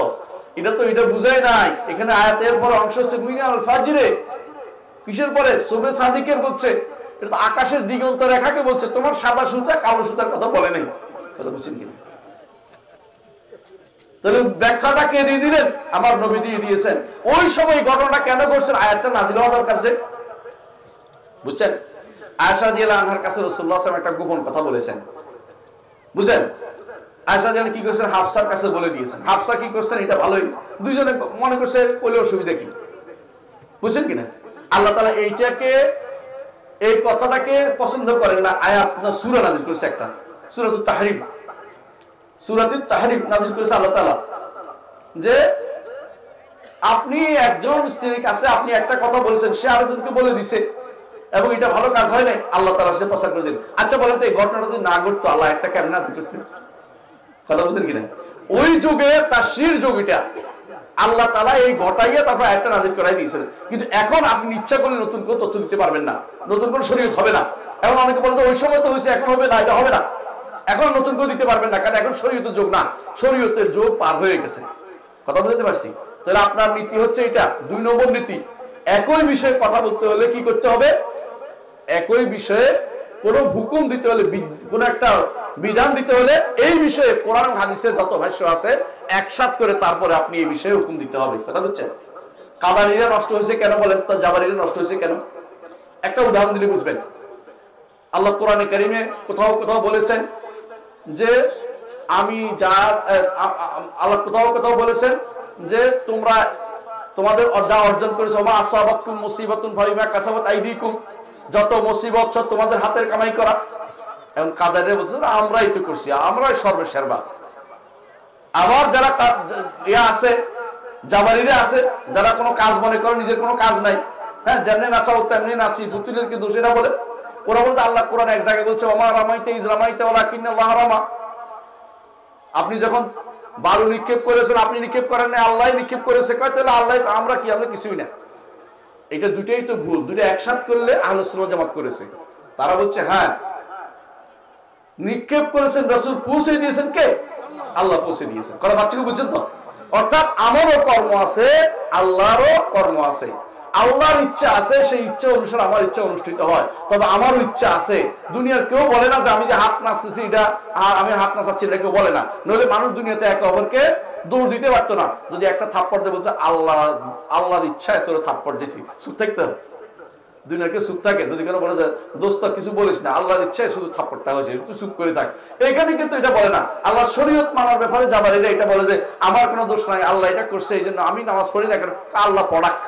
এটা বুঝাই নাই, এখানে আয়াতের পরে অংশ হচ্ছে মিনাল ফাজরে, কিসের পরে, সুবহে সাদিকের বলছে, এটা তো আকাশের দিগন্ত রেখাকে বলছে, তোমার সাদা সুতা কালো সুতার কথা বলে নাই। কথা বুঝছেন কিনা? তাহলে ব্যাখ্যাটা কে দিয়ে দিলেন? আমার নবী দিয়ে দিয়েছেন। ওই সময় ঘটনাটা কেন করছেন, আয়াতটা নাযিল হওয়া দরকার ছিল, বুঝছেন? আয়েশা রাদিয়াল্লাহু আনহার কাছে রাসূলুল্লাহ সাল্লাল্লাহু আলাইহি ওয়াসাল্লাম একটা গোপন কথা বলেছেন, বুঝছেন? আয়েশা রাদিয়াল্লাহু কি করেছেন, হাফসার কাছে বলে দিয়েছেন। হাফসা কি করছেন, এটা ভালোই দুইজনে মনে করছে বলে অসুবিধা কি, বুঝছেন কিনা? আল্লাহ তাআলা এই কথাটাকে পছন্দ করেন না, আয়াত না সূরা নাযিল করেছে, একটা সূরাতুত তাহরীম নাযিল করেছে আল্লাহ তাআলা, যে আপনি একজন স্ত্রীর কাছে আপনি একটা কথা বলেছেন, সে আরেকজনকে বলে দিছে এবং এটা ভালো কাজ হয় নাই, আল্লাহ তাআলা সে প্রচার করে দিলেন। আচ্ছা বলেন তো, এই ঘটনাটা যদি না ঘটতো আল্লাহ একটা কেমন নাযিল করতেন? কথা বুঝছেন কিনা? ওই যুগে তাশরীর যুগ, এটা আল্লাহ তাআলা এই ঘটাইয়া তারপর একটা নাযিল করাই দিয়েছেন। কিন্তু এখন আপনি ইচ্ছা করলে নতুন কোন তথ্য দিতে পারবেন না, নতুন কোন শরীয়ত হবে না। এখন অনেকে বলে যে ওই সময় তো হয়েছে, এখন হবে না, এটা হবে না, এখন নতুন করে দিতে পারবেন না, কারণ এখন শরীয়তের যুগ না, শরীয়তের যুগ পার হয়ে গেছে। কথা বুঝতে পারছি? তাহলে আপনার নীতি হচ্ছে এটা 2 নম্বর নীতি। একই বিষয়ে কথা বলতে হলে কি করতে হবে, একই বিষয়ে কোন হুকুম দিতে হলে, কোন একটা বিধান দিতে হলে এই বিষয়ে কোরআন ও হাদিসের যত ভাষ্য আছে একসাথে করে তারপরে আপনি এই বিষয়ে হুকুম দিতে হবে। কথা বুঝছেন? কাদারিরা নষ্ট হয়েছে কেন বলেন তো, জাবারিরা নষ্ট হয়েছে কেন? একটা উদাহরণ দিলে বুঝবেন। আল্লাহ কোরআনে কারিমে কোথাও কোথাও বলেছেন যে আল্লাহ কোথাও বলেছেন যে তোমরা তোমাদের যা অর্জন করেছো, মা আসাবাতকুম মুসিবাতুন ফাবিমা কাসাবাত আইদিকুম, যত মুসিবত সব তোমাদের হাতের কামাই করা। এখন কাদারে বলছে আমরাই তো করছি, আমরাই সর্বসেরবা। আবার যারা আছে, জাবারিরা আছে, যারা কোনো কাজ মনে করে নিজের কোনো কাজ নাই, হ্যাঁ যেমনি নাচা হোক তেমনি নাচি, পুতুলের কি দোষ, এটা বলে। ওরা বলছে আল্লাহ কোরআন এক জায়গায় বলছে ওমা রামাইতে ইজ রামাইতে ওয়ালাকিন্নাল্লাহ রামা, আপনি যখন বালু নিক্ষেপ করেছেন, আপনি নিক্ষেপ করেন না, আল্লাহ নিক্ষেপ করেছে। কয় তাহলে আল্লাহ, আমরা কি, আমরা কিছুই না। এটা দুটাই তো ভুল, দুটো একসাথে করলে আহলে সুন্নাত জামাত করেছে। তারা বলছে হ্যাঁ নিক্ষেপ করেছেন রাসূল, পৌঁছে দিয়েছেন কে? আল্লাহ পৌঁছে দিয়েছেন। কথা বাচ্চাকে বুঝছেন তো? অর্থাৎ আমারও কর্ম আছে, আল্লাহরও কর্ম আছে। আল্লাহর ইচ্ছা আছে, সেই ইচ্ছা অনুসারে আমার ইচ্ছা অনুষ্ঠিত হয়। তবে আমারও ইচ্ছা আছে। দুনিয়ার কেউ বলে না যে আমি যে হাত নাচতেছি এটা আমি হাত নাচাচ্ছি, এটা কেউ বলে না। নইলে মানুষ দুনিয়াতে একে অপরকে দৌড় দিতে পারতো না, যদি একটা থাপ্পড় দিয়ে বলছে আল্লাহর ইচ্ছায় তোর থাপ্পড় দিছি, চুপ থাকতে হবে। দুনিয়াকে চুপ থাকে, যদি কেন বলে যে দোস্ত কিছু বলিস না, আল্লাহর ইচ্ছায় শুধু থাপ্পড়টা হয়েছে, তুই চুপ করে থাক, এখানে কিন্তু এটা বলে না। আল্লাহ শরীয়ত মানার ব্যাপারে যাবার এটা বলে যে আমার কোনো দোষ নাই, আল্লাহ এটা করছে, এই জন্য আমি নামাজ পড়ি না কেন, আল্লাহ পড়াক।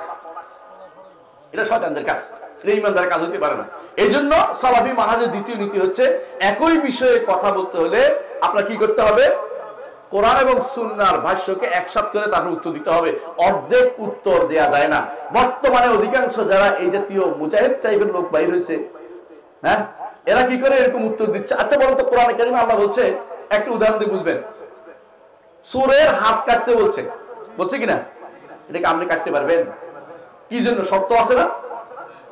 এটা শয়তানদের কাজ, এটা ইমানদারের কাজ হতে পারে না। এই জন্য সালাফি মানহাজের দ্বিতীয় নীতি হচ্ছে একই বিষয়ে কথা বলতে হলে আপনার কি করতে হবে, কোরআন এবং সুন্নাহর ভাষ্যকে একসাথে করে তার উত্তর দিতে হবে। অর্ধেক উত্তর দেয়া যায় না। বর্তমানে অধিকাংশ যারা এই জাতীয় মুজাহিদ টাইপের লোক বাইর হয়েছে, হ্যাঁ, এরা কি করে এরকম উত্তর দিচ্ছে? আচ্ছা বলুন তো, কোরআনে কারিমে আল্লাহ বলছে, একটা উদাহরণ দিয়ে বুঝবেন, সূরের হাত কাটতে বলছে, বলছে কিনা? এটাকে আপনি কাটতে পারবেন? কি জন্য? শর্ত আছে না?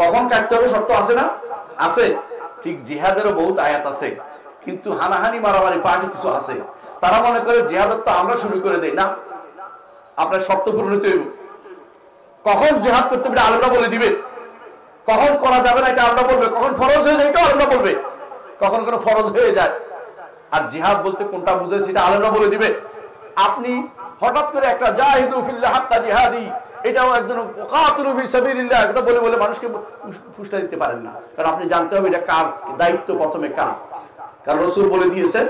কখন কাটতে হবে শর্ত আছে না? আছে। ঠিক জিহাদেরও বহুত আয়াত আছে, কিন্তু হানাহানি মারামারি পার্টি কিছু আছে। তারা মনে করে জিহাদ তো আমরা শুরু করে দেই না, আপনার শর্ত পূরণ হতে হইব। কখন জিহাদ করতে হবে আলেমরা বলে দিবে, কখন করা যাবে না এটা আলেমরা বলবে, কখন ফরজ হয়ে যায় এটা আলেমরা বলবে, কখন কোনো ফরজ হয়ে যায়। আর জিহাদ বলতে কোনটা বুঝে সেটা আলেমরা বলে দিবে। আপনি হঠাৎ করে একটা জাহিদু ফিল্লাহ হাক্কা জিহাদি, এটাও একজন কাতিলু ফি সাবিলিল্লাহ এটা বলে বলে মানুষকে ফুসটা দিতে পারেন না। কারণ আপনি জানতে হবে এটা কার দায়িত্ব, প্রথমে কার। কারণ রাসূল বলে দিয়েছেন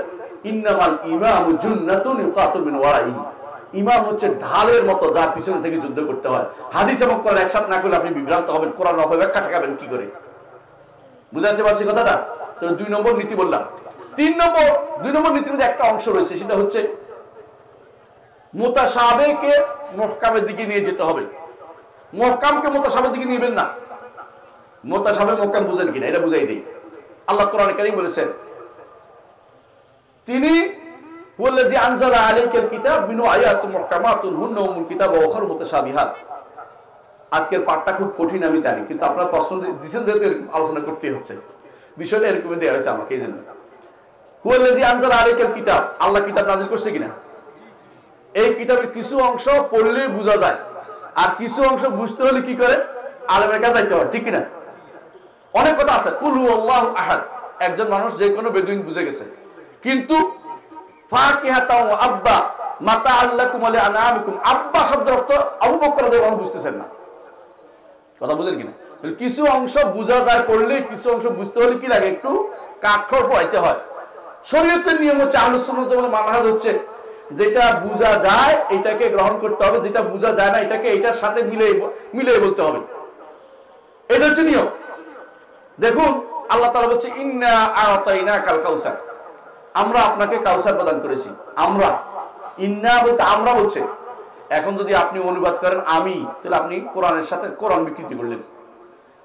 ইন্নামাল ইমামু জুন্নাতুন ইউকাতুল মিন ওয়ারাইহি, ইমাম হচ্ছে ঢালের মতো যার পিছনে থেকে যুদ্ধ করতে হয়। হাদিস এবং কোরআন একসাথে না করলে আপনি বিভ্রান্ত হবেন, কোরআন অপব্যাখ্যা ঠেকাবেন কি করে? বুঝাতে পারছি কথাটা? তো 2 নম্বর নীতি বললাম। 2 নম্বর নীতির মধ্যে একটা অংশ রয়েছে, সেটা হচ্ছে মুতাশাবিহকে মুহকামের দিকে নিয়ে যেতে হবে। মুহকামকে মুতাশাবিহের দিকে নিবেন না। মুতাশাবিহ মুহকাম বুঝেন কিনা এটা বুঝাই দেই। আল্লাহ কোরআনে কারীম বলেছেন, তিনি হুয়াল্লাযী আনজালা আলাইকাল কিতাব মিনহু আয়াতুন মুহকামাতুন হুন্না উম্মুল কিতাব ওয়া উখারু মুতাশাবিহাত। আজকের পাঠটা খুব কঠিন আমি জানি, কিন্তু আপনারা প্রশ্ন দিয়েছেন যেহেতু আলোচনা করতে হচ্ছে, বিষয়টা এরকমই দেওয়া হয়েছে আমাকে। এই জন্য হুয়াল্লাযী আনজালা আলাইকাল কিতাব, আল্লাহ কিতাব নাযিল করছে কিনা? এই কিতাবের কিছু অংশ পড়লে বোঝা যায়, আর কিছু অংশ বুঝতে হলে কি করে? আলেমের কাছে যাইতে হয়, ঠিক কিনা? অনেক কথা আছে। কুল হুয়াল্লাহু আহাদ, একজন মানুষ যে কোনো বেদুইন বুঝে গেছে, কিন্তু ফাকিহাতাও আব্বা মাতাআল্লাকুম আলি আনআমিকুম, আব্বা শব্দের অর্থ আবু বকর রাদিয়াল্লাহু আনহু বুঝতেছেন না। কথা বুঝেন কিনা? কিছু অংশ বোঝা যায় পড়লে, কিছু অংশ বুঝতে হলে কি লাগে? একটু কাঠখড় পড়াইতে হয়। শরীয়তের নিয়ম হচ্ছে, আহলুস সুন্নাত ওয়াল মানহাজ হচ্ছে, যেটা বোঝা যায় এটাকে গ্রহণ করতে হবে, যেটা বোঝা যায় না এটাকে এটার সাথে মিলিয়ে বলতে হবে। এটা হচ্ছে নিয়ম। দেখুন আল্লাহ তাআলা বলছে ইন্না আ'তাইনাকাল কাউসার, আমরা আপনাকে কাউসার প্রদান করেছি। আমরা, ইন্না বলতে আমরা বলছে। এখন যদি আপনি অনুবাদ করেন আমি, তাহলে আপনি কোরআনের সাথে কোরআন বিকৃতি করলেন।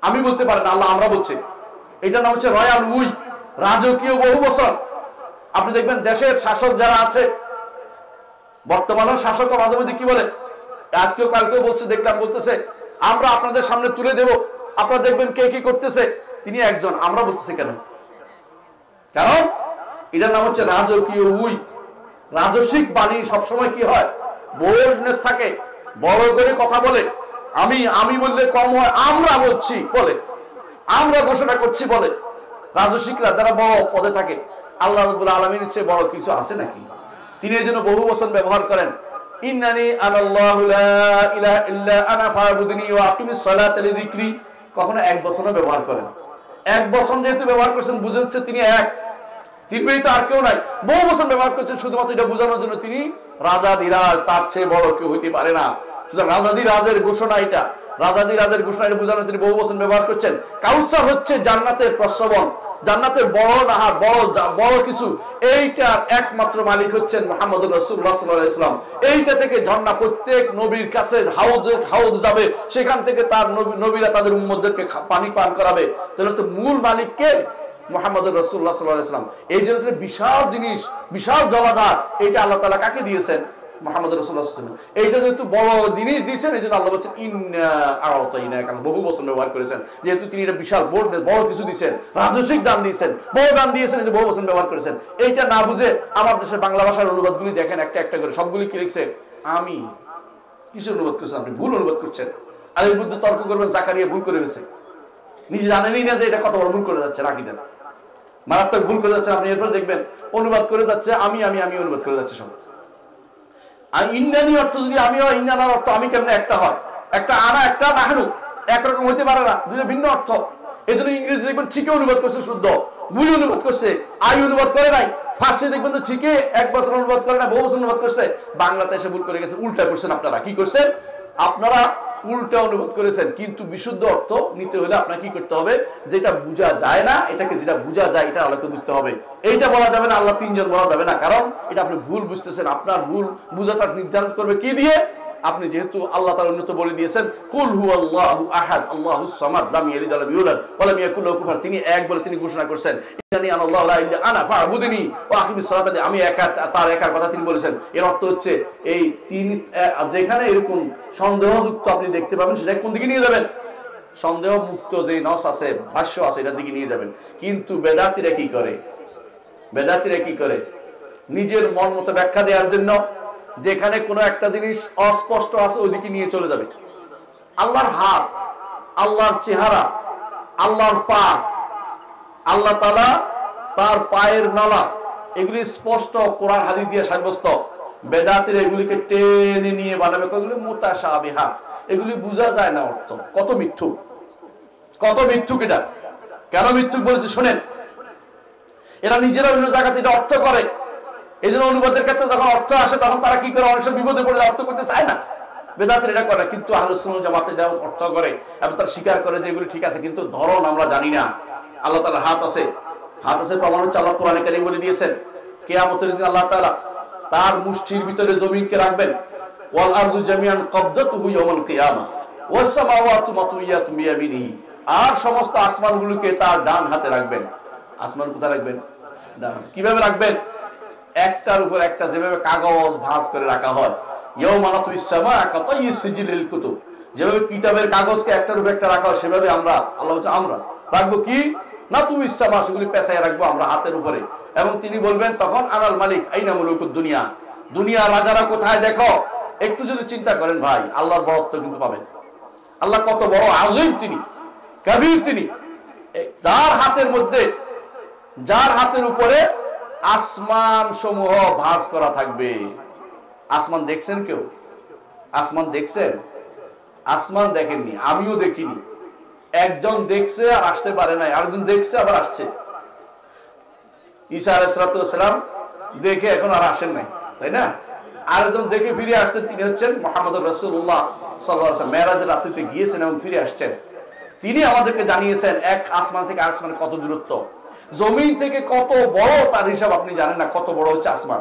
আমি বলতে পারেন, আল্লাহ আমরা বলছে। এটার নাম হচ্ছে রয়্যাল উই, রাজকীয় বহু বচন। আপনি দেখবেন দেশের শাসক যারা আছে, বর্তমানেও শাসক মাঝে মধ্যে কি বলে, আজকেও কালকেও বলছে, দেখলাম বলতেছে আমরা আপনাদের সামনে তুলে দেব, আপনারা দেখবেন কে কি করতেছে। তিনি একজন, আমরা বলতেছে কেন? কারণ এটার নাম হচ্ছে রাজকীয় উই। রাজস্বিক বাণী সবসময় কি হয়? বোল্ডনেস থাকে, বড় করে কথা বলে। আমি বললে কম হয়, আমরা বলছি বলে, আমরা ঘোষণা করছি বলে। রাজস্বিকরা যারা বড় পদে থাকে, আল্লাহ রাব্বুল আলামিনের চেয়ে বড় কিছু আছে নাকি? তিনি এই জন্য বহু বচন ব্যবহার করেন। ইন্নানি আনাল্লাহু লা ইলাহা ইল্লা আনা ফা'বুদনি ওয়া আকিমিস সালাতা লিযিকরি, কখনো এক বচনও ব্যবহার করেন। এক বচন যেহেতু ব্যবহার করছেন, বুঝে হচ্ছে তিনি এক, তিনি তো আর কেউ নাই। বহু বচন ব্যবহার করছেন শুধুমাত্র এটা বোঝানোর জন্য তিনি রাজাধিরাজ, তার চেয়ে বড় কেউ হইতে পারে না। সুতরাং রাজাধিরাজের ঘোষণা এটা, রাজাধিরাজের ঘোষণা এটা বোঝানোর তিনি বহু বচন ব্যবহার করছেন। কাউসার হচ্ছে জান্নাতের প্রস্রবণ, জান্নাতের বড় নাহার, বড় কিছু, এইটার একমাত্র মালিক হচ্ছেন মুহাম্মদুর রাসূলুল্লাহ সাল্লাল্লাহু আলাইহি ওয়াসাল্লাম। এইটা থেকে ঝর্ণা প্রত্যেক নবীর কাছে হাউদ যাবে, সেখান থেকে তার নবীরা তাদের উম্মতদেরকে পানি পান করাবে। তাহলে তো মূল মালিক কে? মুহাম্মদুর রাসূলুল্লাহ সাল্লাল্লাহু আলাইহি ওয়াসাল্লাম। এই জন্য বিশাল জিনিস, বিশাল জলাধার, এটা আল্লাহ তাআলা কাকে দিয়েছেন? মুহাম্মদুর রাসূলুল্লাহ সাল্লাল্লাহু আলাইহি ওয়াসাল্লাম। এইটা যেহেতু বড় জিনিস দিয়েছেন, এই জন্য আল্লাহ বলছেন ইন্না আ'তাইনাকাল, বহু বচন ব্যবহার করেছেন, যেহেতু তিনি এটা বিশাল বড় কিছু দিয়েছেন, রাজস্বিক দান দিয়েছেন, বড় দান দিয়েছেন, এই যে বহু বচন ব্যবহার করেছেন। এইটা না বুঝে আমার দেশের বাংলা ভাষার অনুবাদগুলি দেখেন, একটা একটা করে সবগুলি কি লিখছে? আমি। কিসের অনুবাদ করছেন আপনি? ভুল অনুবাদ করছেন। আর এর মধ্যে তর্ক করবেন জাকারিয়া ভুল করে গেছে, নিজে জানেনই না যে এটা কত বড় ভুল করে যাচ্ছে, আকীদার মারাত্মক ভুল করে যাচ্ছে। আপনি এরপর দেখবেন অনুবাদ করে যাচ্ছে আমি অনুবাদ করে যাচ্ছে সব। আর ইন্নানি অর্থ যদি আমি হয়, ইন্নানার অর্থ আমি কেমনে একটা হয়? একটা আনা একটা নাহনু একরকম হইতে পারে না, দুটো ভিন্ন অর্থ। এই জন্য ইংরেজি দেখবেন ঠিকই অনুবাদ করছে, শুদ্ধ বুঝে অনুবাদ করছে, আই অনুবাদ করে নাই। ফার্স্টে দেখবেন তো ঠিকই 1 বছর অনুবাদ করে না, বহু বছর অনুবাদ করছে। বাংলাতে এসে ভুল করে গেছে, উল্টা করছেন আপনারা। কি করছেন আপনারা? উল্টা অনুবাদ করেছেন। কিন্তু বিশুদ্ধ অর্থ নিতে হলে আপনার কি করতে হবে? যেটা বোঝা যায় না এটাকে যেটা বোঝা যায় এটা আলোকে বুঝতে হবে। এইটা বলা যাবে না আল্লাহ তিনজন বলা যাবে না, কারণ এটা আপনি ভুল বুঝতেছেন। আপনার ভুল বুঝাটা নির্ধারণ করবে কি দিয়ে? আপনি যেহেতু আল্লাহ তাআলা উন্নত বলে দিয়েছেন কুল হুয়াল্লাহু আহাদ আল্লাহুস সামাদ লাম ইয়ালিদ ওয়া লাম ইউলাদ ওয়া লাম ইয়াকুল লাহু কুফুয়ান, তিনি এক বলে তিনি ঘোষণা করেছেন ইন্নানি আনাল্লাহু লা ইলাহা ইল্লা আনা ফা'বুদনি ওয়া আকিমিস সালাতা, আমি একা, তার একার কথা তিনি বলেছেন। এর অর্থ হচ্ছে এই তিনি যেখানে এরকম সন্দেহযুক্ত আপনি দেখতে পাবেন সেটা কোন দিকে নিয়ে যাবেন? সন্দেহ মুক্ত যে নস আছে, ভাষ্য আছে, এটার দিকে নিয়ে যাবেন। কিন্তু বেদাতীরা কি করে? বেদাতীরা কি করে? নিজের মন মতো ব্যাখ্যা দেওয়ার জন্য যেখানে কোনো একটা জিনিস অস্পষ্ট আছে ওইদিকে নিয়ে চলে যাবে। আল্লাহর হাত, আল্লাহর চেহারা, আল্লাহর পা, আল্লাহ তাআলা তার পায়ের নলা, এগুলি স্পষ্ট কোরআন হাদিস দিয়ে সাব্যস্ত। বেদাতীরা এগুলিকে টেনে নিয়ে বানাবে এগুলি মুতাশাবিহা, এগুলি বোঝা যায় না অর্থ। কত মিথ্যুক, কত মিথ্যুক এটা! কেন মিথ্যুক বলেছে শোনেন। এরা নিজেরা অন্য জায়গাতে এটা অর্থ করে। এই জন্য অনুবাদের ক্ষেত্রে যখন অর্থ আসে তখন তারা কি করে? অনেক সময় বিপদে পড়ে অর্থ করতে চায় না। বেদাতীরা এটা করে, কিন্তু আহলে সুন্নাত জামাতে এটা অর্থ করে এবং তারা স্বীকার করে যে এগুলো ঠিক আছে, কিন্তু ধরন আমরা জানি না। আল্লাহ তাআলার হাত আছে, হাত আছে প্রমাণ হচ্ছে আল্লাহ কোরআনে কারীম বলে দিয়েছেন কিয়ামতের দিন আল্লাহ তাআলা তার মুষ্টির ভিতরে জমিনকে রাখবেন। ওয়াল আরদু জামিআন কবদাতুহু ইয়াওমাল কিয়ামা ওয়াস সামাওয়াতু মাতউইয়াতুন বিয়ামিনিহি, আর সমস্ত আসমানগুলোকে তার ডান হাতে রাখবেন। আসমান কোথায় রাখবেন? ডান। কিভাবে রাখবেন? একটার উপর একটা, যেভাবে কাগজ ভাঁজ করে রাখা হয়। ইয়াওমা নাতুইস সামাআ কাতাইয়িস সিজিলিল কুতুব, যেভাবে কিতাবের কাগজকে একটার উপর একটা রাখা হয় সেভাবে আমরা, আল্লাহ বলছে আমরা রাখবো কি? নাতুইস সামাআ, সেগুলি পেঁচায় রাখবো আমরা হাতের উপরে। এবং তিনি বলবেন তখন আনাল মালিক আইনা মুলুকুদ দুনিয়া, দুনিয়ার রাজারা কোথায় দেখো। একটু যদি চিন্তা করেন ভাই, আল্লাহর বড়ত্ব কিন্তু পাবেন। আল্লাহ কত বড়, আযীম তিনি, কবির তিনি, যার হাতের মধ্যে, যার হাতের উপরে আসমান সমূহ ভাঁজ করা থাকবে। আসমান দেখছেন কেউ? আসমান দেখছেন? আসমান দেখেননি, আমিও দেখিনি। একজন দেখছে আর আসতে পারে নাই, আরেকজন দেখছে আবার আসছে। ঈসা আলাইহিস সালাম দেখে এখন আর আসেন নাই, তাই না? আরেকজন দেখে ফিরে আসছেন, তিনি হচ্ছেন মুহাম্মদুর রাসূলুল্লাহ সাল্লাল্লাহু আলাইহি ওয়াসাল্লাম। মেরাজের রাত্রিতে গিয়েছেন এবং ফিরে আসছেন। তিনি আমাদেরকে জানিয়েছেন এক আসমান থেকে আরেক আসমানে কত দূরত্ব, জমিন থেকে কত বড় তার হিসাব আপনি জানেন না, কত বড় হচ্ছে আসমান।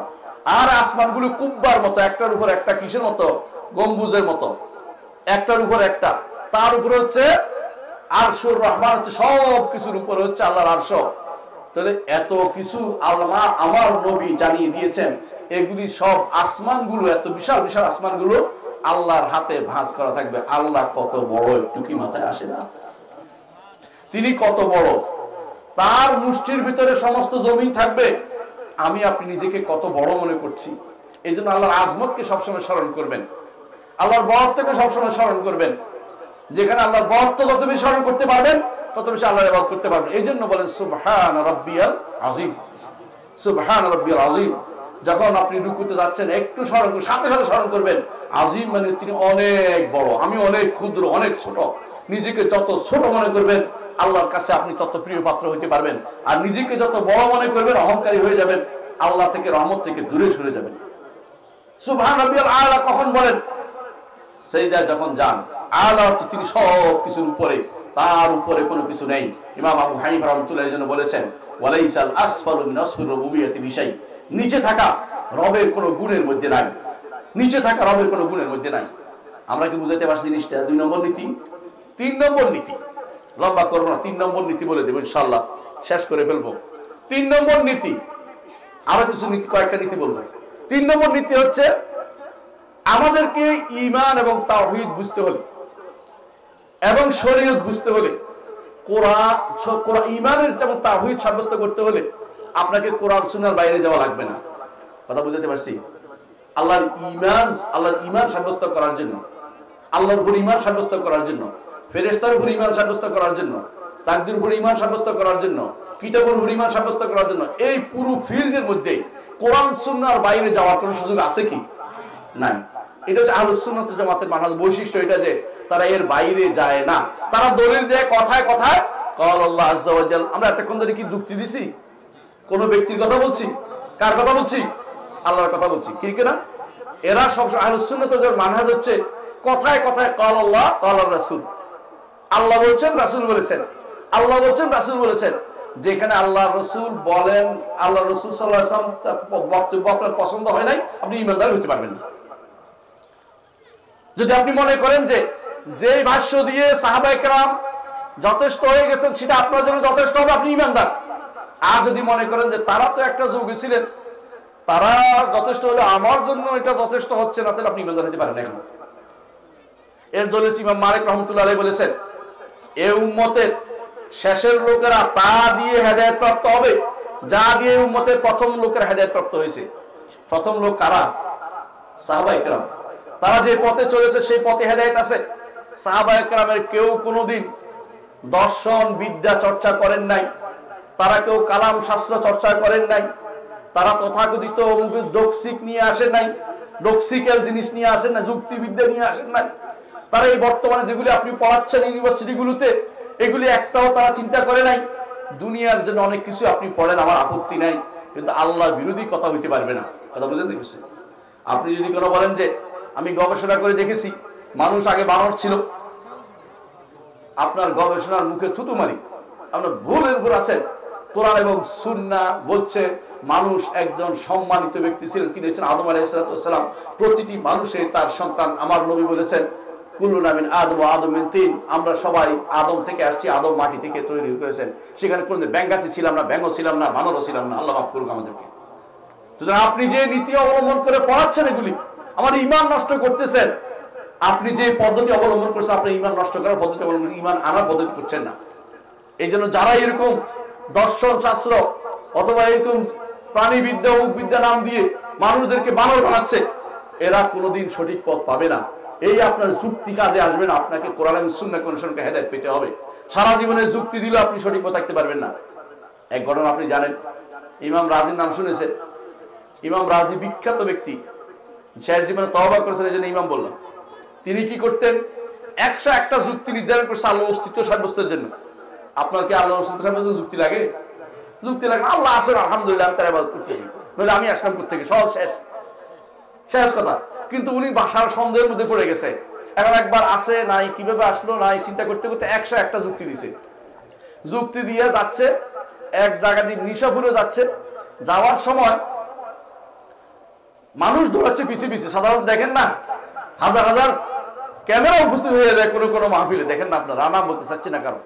আর আসমানগুলো কুব্বার মতো, একটার উপর একটা, কিসের মতো? গম্বুজের মতো, একটার উপর একটা। তার উপরে হচ্ছে আরশুর রহমান, হচ্ছে সব কিছুর উপরে হচ্ছে আল্লাহর আরশ। তাহলে এত কিছু আল্লাহ আমার নবী জানিয়ে দিয়েছেন, এগুলি সব আসমানগুলো, এত বিশাল বিশাল আসমানগুলো আল্লাহর হাতে ভাঁজ করা থাকবে। আল্লাহ কত বড়, একটু কি মাথায় আসে না? তিনি কত বড়, তার মুষ্টির ভিতরে সমস্ত জমিন থাকবে। আমি আপনি নিজেকে কত বড় মনে করছি। এই জন্য আল্লাহর আজমতকে সবসময় স্মরণ করবেন, আল্লাহর বড়ত্বকে সবসময় স্মরণ করবেন। যেখানে আল্লাহর বড়ত্ব যত বেশি স্মরণ করতে পারবেন তত বেশি আল্লাহর ইবাদত করতে পারবেন। এই জন্য বলেন সুবহান রাব্বিয়াল আযীম, সুবহান রাব্বিয়াল আযীম। যখন আপনি রুকুতে যাচ্ছেন একটু স্মরণ করুন, সাথে সাথে স্মরণ করবেন আযীম মানে তিনি অনেক বড়, আমি অনেক ক্ষুদ্র, অনেক ছোট। নিজেকে যত ছোট মনে করবেন আল্লাহর কাছে আপনি তত প্রিয় পাত্র হইতে পারবেন। আর নিজেকে যত বড় মনে করবেন, অহংকারী হয়ে যাবেন, আল্লাহ থেকে, রহমত থেকে দূরে সরে যাবেন। সুবহান রাব্বিয়াল আলা কখন বলেন? সেজদা যখন যান। আলা অর্থ তিনি সব কিছুর উপরে, তার উপরে কোনো কিছু নেই। ইমাম আবু হানিফা রাহমাতুল্লাহ জন্য বলেছেন ওয়ালাইসাল আসফালু মিন আসফির রুবুবিয়্যাতি বিশাই, নিচে থাকা রবের কোনো গুণের মধ্যে নাই, নিচে থাকা রবের কোনো গুণের মধ্যে নাই। আমরা কি বুঝাইতে পারছি জিনিসটা? 2 নম্বর নীতি। 3 নম্বর নীতি, লম্বা করবো না, 3 নম্বর নীতি বলে দেবো ইনশাআল্লাহ, শেষ করে ফেলবো। 3 নম্বর নীতি, আরো কিছু নীতি, কয়েকটা নীতি বলবো। 3 নম্বর নীতি হচ্ছে আমাদেরকে ঈমান এবং তাওহীদ বুঝতে হলে এবং শরীয়ত বুঝতে হলে, কোরআন ঈমানের এবং তাওহীদ সাব্যস্ত করতে হলে আপনাকে কোরআন সুন্নাহর বাইরে যাওয়া লাগবে না। কথা বুঝতে পারছি? আল্লাহর ঈমান সাব্যস্ত করার জন্য, আল্লাহর উপর ঈমান সাব্যস্ত করার জন্য, ফেরেশতার উপর ঈমান সাব্যস্ত করার জন্য, তাকদীরের উপর ঈমান সাব্যস্ত করার জন্য, কিতাবের উপর ঈমান সাব্যস্ত করার জন্য, এই পুরো ফিল্ডের মধ্যে কোরআন সুন্নাহর বাইরে যাওয়ার কোনো সুযোগ আছে কি? নাই। এটা হচ্ছে আহলুস সুন্নাত ওয়াল জামাতের মানহাজ বৈশিষ্ট্য, এটা যে তারা এর বাইরে যায় না। তারা দলিল দেয় কথায় কথায় ক্বাল আল্লাহ আযজা ওয়া জাল। আমরা এতক্ষণ ধরে কি যুক্তি দিছি? কোন ব্যক্তির কথা বলছি? কার কথা বলছি? আল্লাহর কথা বলছি, ঠিক না? এরা সব আহলুস সুন্নাত ওয়াল জামাতের মানহাজ হচ্ছে কথায় কথায় ক্বাল আল্লাহ ক্বাল রাসূল। আল্লাহ বলছেন, রাসূল বলেছেন, আল্লাহ বলছেন, রাসূল বলেছেন। যেখানে আল্লাহ রসুল বলেন, আল্লাহ রসুল সাল্লাল্লাহু আলাইহি ওয়াসাল্লাম বক্তব্য আপনার পছন্দ হয় নাই, আপনি ঈমানদার হতে পারবেন না। যদি আপনি মনে করেন যে যেই ভাষ্য দিয়ে সাহাবায়ে কেরাম যথেষ্ট হয়ে গেছেন সেটা আপনার জন্য যথেষ্ট হবে, আপনি ঈমানদার। আর যদি মনে করেন যে তারা তো একটা যুগে ছিলেন, তারা যথেষ্ট হলে আমার জন্য এটা যথেষ্ট হচ্ছে না, তাহলে আপনি ঈমানদার হতে পারেন না। এখন এর দলিল ইমাম মালিক রাহমাতুল্লাহ আলাইহি বলেছেন, এই উম্মতের শেষের লোকেরা তা দিয়ে হেদায়েত প্রাপ্ত হবে যা দিয়ে উম্মতের প্রথম লোকের হেদায়েত প্রাপ্ত হয়েছে। প্রথম লোক কারা? সাহাবায়ে কেরাম। তারা যে পথে চলেছে সেই পথে হেদায়েত আছে। সাহাবায়ে কেরামের কেউ কোনোদিন দর্শন বিদ্যা চর্চা করেন নাই, তারা কেউ কালাম শাস্ত্র চর্চা করেন নাই, তারা তথাকথিত ডক্সিক নিয়ে আসেন নাই, ডক্সিক্যাল জিনিস নিয়ে আসেন না, যুক্তিবিদ্যা নিয়ে আসেন নাই। তারা এই বর্তমানে যেগুলি আপনি পড়াচ্ছেন ইউনিভার্সিটিগুলোতে, এগুলি একটাও তারা চিন্তা করে নাই। দুনিয়ার জন্য অনেক কিছু আপনি পড়েন, আমার আপত্তি নাই, কিন্তু আল্লাহ বিরোধী কথা হইতে পারবে না। কথা বুঝতে দেখছেন? আপনি যদি কোনো বলেন যে আমি গবেষণা করে দেখেছি মানুষ আগে বানর ছিল, আপনার গবেষণার মুখে থুতু মারি, আপনার ভুলের উপর আছেন। কোরআন এবং সুন্নাহ বলছে মানুষ একজন সম্মানিত ব্যক্তি ছিলেন, তিনি হচ্ছেন আদম আলাইহিস সালাম। প্রতিটি মানুষের তার সন্তান। আমার নবী বলেছেন কুল্লুনা মিন আদম ওয়া আদম মিন তিন, আমরা সবাই আদম থেকে আসছি, আদম মাটি থেকে তৈরি করেছেন। সেখানে কোনদিন ব্যাঙ্গাসি ছিলাম না, ব্যাঙ্গও ছিলাম না, বানরও ছিলাম না। আল্লাহ মাফ করুক আমাদেরকে। সুতরাং আপনি যে নীতি অবলম্বন করে পড়াচ্ছেন এগুলি আমার ঈমান নষ্ট করতেছেন। আপনি যে পদ্ধতি অবলম্বন করছেন আপনার ঈমান নষ্ট করার পদ্ধতি অবলম্বন, ঈমান আনার পদ্ধতি করছেন না। এই জন্য যারা এরকম দর্শন শাস্ত্র অথবা এরকম প্রাণীবিদ্যা উদ্ভিদ্যা নাম দিয়ে মানুষদেরকে বানর বানাচ্ছে, এরা কোনোদিন সঠিক পথ পাবে না। এই আপনার যুক্তি কাজে আসবে না। আপনাকে কোরআন এবং সুন্নাহ অনুসরণকে হেদায়েত পেতে হবে। সারা জীবনের যুক্তি দিলে আপনি সঠিক পথে থাকতে পারবেন না। এক ঘটনা আপনি জানেন, ইমাম রাজির নাম শুনেছেন। ইমাম রাজি বিখ্যাত ব্যক্তি, শেষ জীবনে তওবা করেছেন, এই জন্য ইমাম বললাম। তিনি কি করতেন? 101টা যুক্তি নির্ধারণ করছে আল্লাহর অস্তিত্ব সাব্যস্তের জন্য। আপনার কি আল্লাহর অস্তিত্ব সাব্যস্তের যুক্তি লাগে? যুক্তি লাগে? আল্লাহ আছেন, আলহামদুলিল্লাহ, আমি তার ইবাদত করতেছি, নইলে আমি আসলাম কোত্থেকে? সহজ, শেষ শেষ কথা। কিন্তু উনি ভাষার সন্দেহের মধ্যে পড়ে গেছে। এখন একবার আসে নাই, কিভাবে আসলো নাই, চিন্তা করতে করতে 101টা যুক্তি দিছে। যুক্তি দিয়ে যাচ্ছে, এক জায়গা দিয়ে নিশাপুরে যাচ্ছে। যাওয়ার সময় মানুষ দৌড়াচ্ছে পিছিয়ে পিছিয়ে। সাধারণত দেখেন না হাজার হাজার ক্যামেরা উপস্থিত হয়ে যায় কোনো কোনো মাহফিলে, দেখেন না আপনারা, নাম বলতে চাচ্ছি না কারণ।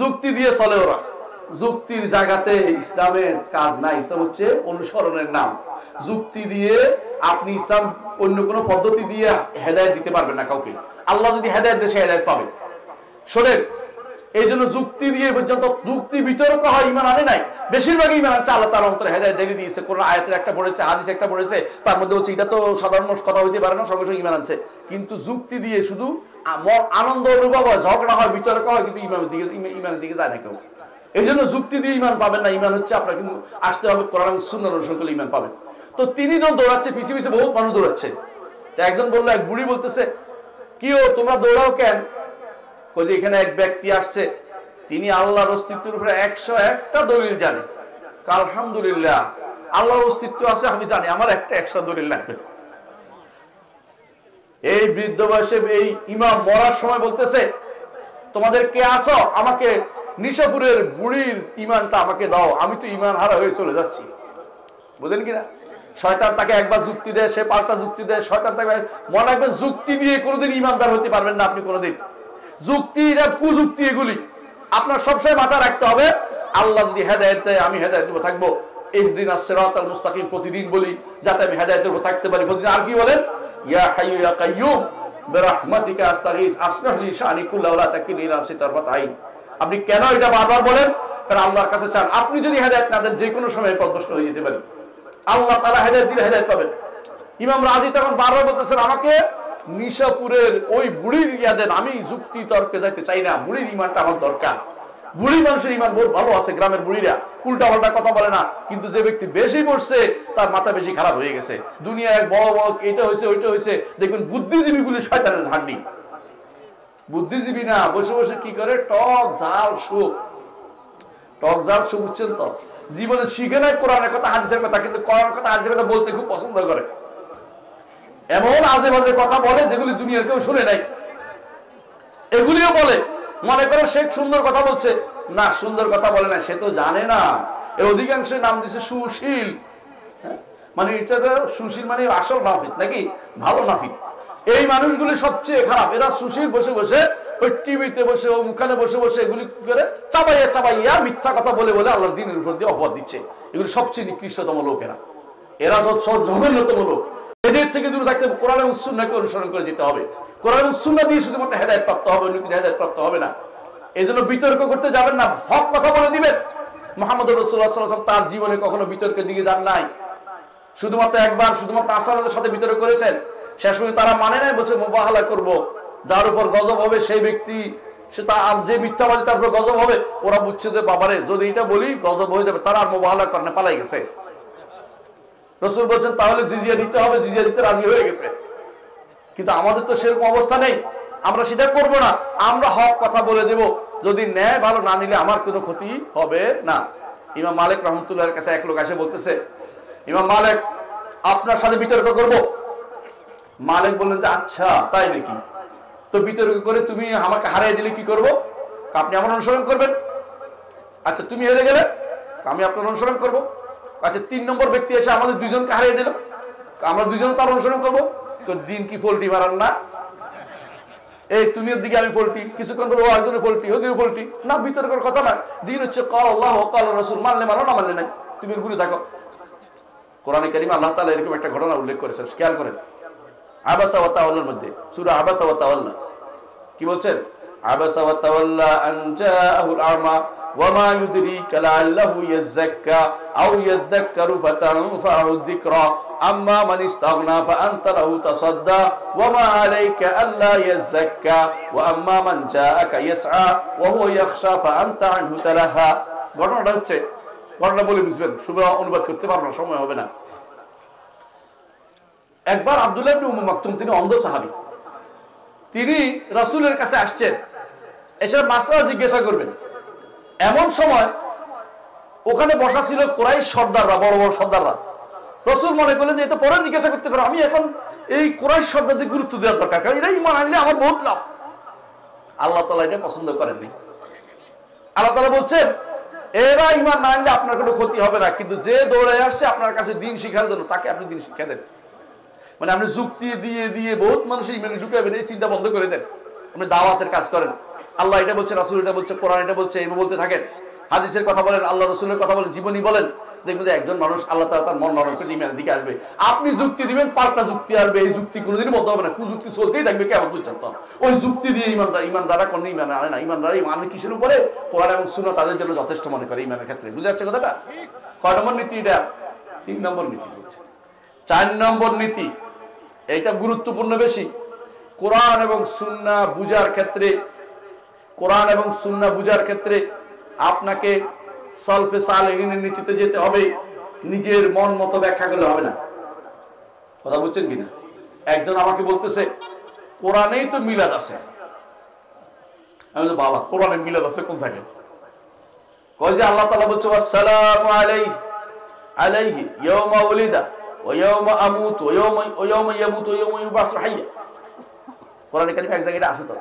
যুক্তি দিয়ে চলে ওরা। যুক্তির জায়গাতে ইসলামের কাজ নাই। ইসলাম হচ্ছে অনুসরণের নাম। যুক্তি দিয়ে আপনি ইসলাম অন্য কোনো পদ্ধতি দিয়ে হেদায়েত দিতে পারবেন না কাউকে। আল্লাহ যদি হেদায়েত দেয় সে হেদায়েত পাবে। শোনেন, এই জন্য যুক্তি দিয়ে পর্যন্ত যুক্তি বিতর্ক হয়, ঈমান আনে নাই। বেশিরভাগ ঈমান আনছে আল্লাহ তাআলা অন্তরে হেদায়েত দিয়ে দিয়েছে। কোরআন আয়াতের একটা পড়েছে, হাদিস একটা পড়েছে, তার মধ্যে হচ্ছে এটা তো সাধারণ কথা হইতে পারে না, সঙ্গে সঙ্গে ঈমান আনছে। কিন্তু যুক্তি দিয়ে শুধু আনন্দ অনুভব হয়, ঝগড়া হয়, বিতর্ক হয়, কিন্তু ঈমানের দিকে যায় না কেউ। এই জন্য যুক্তি দিয়ে ঈমান পাবেন না। ঈমান হচ্ছে আপনার কিন্তু আসতে হবে কোরআন এবং সুন্নাহর অনুসরণ করলে ঈমান পাবেন। তো তিনি যখন দৌড়াচ্ছে, পিছিয়ে পিছিয়ে বহুত মানুষ দৌড়াচ্ছে। তো একজন বললো, এক বুড়ি বলতেছে, কি ও তোমরা দৌড়াও কেন? যে এখানে এক ব্যক্তি আসছে, তিনি আল্লাহর অস্তিত্বের উপরে 101টা দলিল জানে। আলহামদুলিল্লাহ, আল্লাহর অস্তিত্ব আছে আমি জানি, আমার একটা 100 দলিল লাগবে। এই বৃদ্ধ বয়সে এই ইমাম মরার সময় বলতেছে, তোমাদের কে আছো, আমাকে নিশাপুরের বুড়ির ঈমানটা আমাকে দাও, আমি তো ঈমান হারা হয়ে চলে যাচ্ছি। বুঝলেন কিনা? শয়তান তাকে একবার যুক্তি দেয়, সে পাল্টা যুক্তি দেয়। শয়তান তাকে মনে রাখবেন, যুক্তি দিয়ে কোনোদিন ঈমানদার হতে পারবেন না আপনি কোনোদিন। যুক্তি, এটা কুযুক্তি, এগুলি আপনার সবসময় মাথায় রাখতে হবে। আল্লাহ যদি হেদায়েত দেয় আমি হেদায়েতের উপর থাকবো। ইহদিনাস সিরাতাল মুস্তাকিম প্রতিদিন বলি যাতে আমি হেদায়েতের উপর থাকতে পারি প্রতিদিন। আর কি বলেন? ইয়া হাইয়্যু ইয়া কাইয়্যুম বিরহমাতিকা আস্তাগীস আসলিহ লি শানি কুল্লাহু লা তাকিলনি ইলা নাফসি তারফাত আইন। আপনি কেন এটা বারবার বলেন? কারণ আল্লাহর কাছে চান। আপনি যদি হেদায়েত না দেন যে কোনো সময় পথভ্রষ্ট হয়ে যেতে পারি। আল্লাহ তাআলা হেদায়েত দিলে হেদায়েত পাবেন। ইমাম রাজি তখন বারবার বলতেছেন, আমাকে নিশাপুরের ওই বুড়ির ইয়া দেন, আমি যুক্তি তর্কে যাইতে চাই না, বুড়ির ঈমানটা আমার দরকার। বুড়ি মানুষের ইমান বহুত ভালো আছে, গ্রামের বুড়িরা উল্টা পাল্টা কথা বলে না, কিন্তু যে ব্যক্তি বেশি পড়ছে তার মাথা বেশি খারাপ হয়ে গেছে। দুনিয়া এক বড় বড় এটা হয়েছে ওইটা হয়েছে, দেখবেন বুদ্ধিজীবীগুলি শয়তানের হাড্ডি। বুদ্ধিজীবী না, বসে বসে কি করে টক ঝাল সুপ, টক ঝাল সুপ, বুঝছেন তো? জীবনে শিখে নাই কোরআনের কথা হাদিসের কথা, কিন্তু কোরআনের কথা হাদিসের কথা বলতে খুব পছন্দ করে। এমন আজে বাজে কথা বলে যেগুলি দুনিয়ার কেউ শুনে নাই, এগুলিও বলে। মনে করো সে সুন্দর কথা বলছে, না সুন্দর কথা বলে না, সে তো জানে না এর অধিকাংশ নাম দিচ্ছে সুশীল। মানে এটা সুশীল মানে আসল নাফিক নাকি ভালো নাফিক। এই মানুষগুলি সবচেয়ে খারাপ। এরা সুশীল বসে বসে ওই টিভিতে বসে ও মুখানে বসে বসে এগুলি করে চাবাইয়া চাবাইয়া মিথ্যা কথা বলে বলে আল্লাহর দ্বীনের উপর দিয়ে অপবাদ দিচ্ছে। এগুলি সবচেয়ে নিকৃষ্টতম লোক এরা, এরা সব জঘন্যতম লোক। এদের থেকে দূরে থাকতে কোরআন এবং সুন্নাহকে অনুসরণ করে যেতে হবে। কোরআন এবং সুন্নাহ দিয়ে শুধুমাত্র হেদায়েত প্রাপ্ত হবে, অন্য কিছু হেদায়েত প্রাপ্ত হবে না। এই জন্য বিতর্ক করতে যাবেন না, হক কথা বলে দিবেন। মুহাম্মদ রাসূলুল্লাহ সাল্লাল্লাহু আলাইহি ওয়াসাল্লাম তার জীবনে কখনো বিতর্কের দিকে যান নাই। শুধুমাত্র একবার শুধুমাত্র আসহাবাদের সাথে বিতর্ক করেছেন, শেষ পর্যন্ত তারা মানে নাই, বলছে মুবাহালা করব, যার উপর গজব হবে সেই ব্যক্তি, সে যে মিথ্যাবাদী তার উপর গজব হবে। ওরা বুঝছে যে বাবারে যদি এটা বলি গজব হয়ে যাবে, তারা আর মুবাহালা করে পালাই গেছে। রাসূল বলছেন তাহলে জিজিয়া দিতে হবে, জিজিয়া দিতে রাজি হয়ে গেছে। কিন্তু আমাদের তো সেরকম অবস্থা নেই, আমরা সেটা করব না। আমরা হক কথা বলে দেব, যদি ন্যায় ভালো না নিলে আমার কোনো ক্ষতি হবে না। ইমাম মালিক রাহমাতুল্লাহর কাছে এক লোক এসে বলতেছে, ইমাম মালিক আপনার সাথে বিতর্ক করব। মালিক বললেন যে আচ্ছা তাই নাকি, তো বিতর্ক করে তুমি আমাকে হারিয়ে দিলে কি করব? আপনি আমার অনুসরণ করবেন। আচ্ছা তুমি হেরে গেলে আমি আপনার অনুসরণ করব। আচ্ছা 3 নম্বর ব্যক্তি এসে আমাদের দুইজনকে হারিয়ে দিল, আমরা দুইজন তার অনুসরণ করব। তো দিন কি পোল্ট্রি মারান না? এই তুমি দিকে আমি পোল্ট্রি, কিছুক্ষণ পর ও একজনের পোল্ট্রি, ওদের পোল্ট্রি না, বিতর্কের কথা না। দিন হচ্ছে কাল আল্লাহ কাল রাসূল, মানলে মানো না মানলে নাই, তুমি ঘুরে থাকো। কোরআনে কারিমে আল্লাহ তাআলা এরকম একটা ঘটনা উল্লেখ করেছেন, খেয়াল করেন। আবাসা ওয়া তাওয়াল্লার মধ্যে সূরা আবাসা ওয়া তাওয়াল্লা কি বলছেন? আবাসা ওয়া তাওয়াল্লা আন জাআহুল আমা ওয়া মা ইউদরিকা লাআল্লাহু ইয়াযাক্কা আও ইয়াযাক্কারু ফাতানফাহু যিকরা আম্মা মান ইস্তাগনা ফাআনতা লাহু তাসাদ্দা ওয়া মা আলাইকা আল্লা ইয়াযাক্কা ওয়া আম্মা মান জাআকা ইয়াসআ ওয়া হুয়া ইয়াখশা ফাআনতা আনহু তালাহা। ঘটনাটা হচ্ছে, ঘটনা বলে বুঝবেন, শুভ অনুবাদ করতে পারবো না, সময় হবে না। একবার আব্দুল্লাহ ইবনে উম্মে মাকতুম, তিনি অন্ধ সাহাবী, তিনি রাসূলের কাছে আসছেন, এসে মাসআলা জিজ্ঞাসা করবেন। এমন সময় ওখানে বসা ছিল কুরাইশ সর্দাররা, বড় বড় সর্দাররা। রাসূল মনে করলেন যে এটা পরে জিজ্ঞাসা করতে পারো, আমি এখন এই কুরাইশ সর্দারদের গুরুত্ব দেওয়া দরকার, কারণ এরা ঈমান আনলে আমার বহুত লাভ। আল্লাহ তাআলা এটা পছন্দ করেননি। আল্লাহ তাআলা বলছেন এরা ঈমান না আনলে আপনার কোনো ক্ষতি হবে না, কিন্তু যে দৌড়ে আসছে আপনার কাছে দ্বীন শিখার জন্য তাকে আপনি দ্বীন শিক্ষা দেন। মানে আপনি যুক্তি দিয়ে দিয়ে বহুত মানুষের ঈমানে ঢুকাবেন, এই চিন্তা বন্ধ করে দেন। আপনি দাওয়াতের কাজ করেন, আল্লাহ এটা বলছে, রাসূল এটা বলছে, কোরআন এটা বলছে, এই বলতে থাকেন। হাদিসের কথা বলেন, আল্লাহ রাসূলের কথা বলেন, জীবনী বলেন। দেখবেন যে একজন মানুষ আল্লাহ তাআলা তার মন নরম করে ঈমানের দিকে আসবে। আপনি যুক্তি দিবেন, পাল্টা যুক্তি আসবে, এই যুক্তি কোনোদিনই বন্ধ হবে না, কুযুক্তি চলতেই থাকবে কিয়ামত পর্যন্ত। ওই যুক্তি দিয়ে ঈমানদাররা কোনো ঈমান আনে না। ঈমানদার ঈমান কিসের উপরে? কোরআন এবং সুন্নাহ তাদের জন্য যথেষ্ট মনে করে ঈমানের ক্ষেত্রে। বুঝে আসছে কথাটা? কয় নম্বর নীতি এটা? 3 নম্বর নীতি বলছে। 4 নম্বর নীতি, এটা গুরুত্বপূর্ণ বেশি। কোরআন এবং সুন্নাহ বুঝার ক্ষেত্রে, কোরআন এবং সুন্নাহ বুঝার ক্ষেত্রে আপনাকে সালফে সালেহিনের নীতিতে যেতে হবে, নিজের মন মতো ব্যাখ্যা করলে হবে না। কথা বুঝছেন কিনা? একজন আমাকে বলতেছে কোরআনেই তো মিলাদ আছে। আমি বলছি বাবা কোরআনে মিলাদ আছে কোন জায়গায়? কয় যে আল্লাহ তাআলা বলছে আসসালামু আলাইহি ইয়াওমা উলিদা ওয়া ইয়াওমা আমুতু ওয়া ইয়াওমা ইয়ামুতু ওয়া ইয়াওমা ইউবাসু হাইয়া। কোরআনে কারিমে এক জায়গায় আছে তো,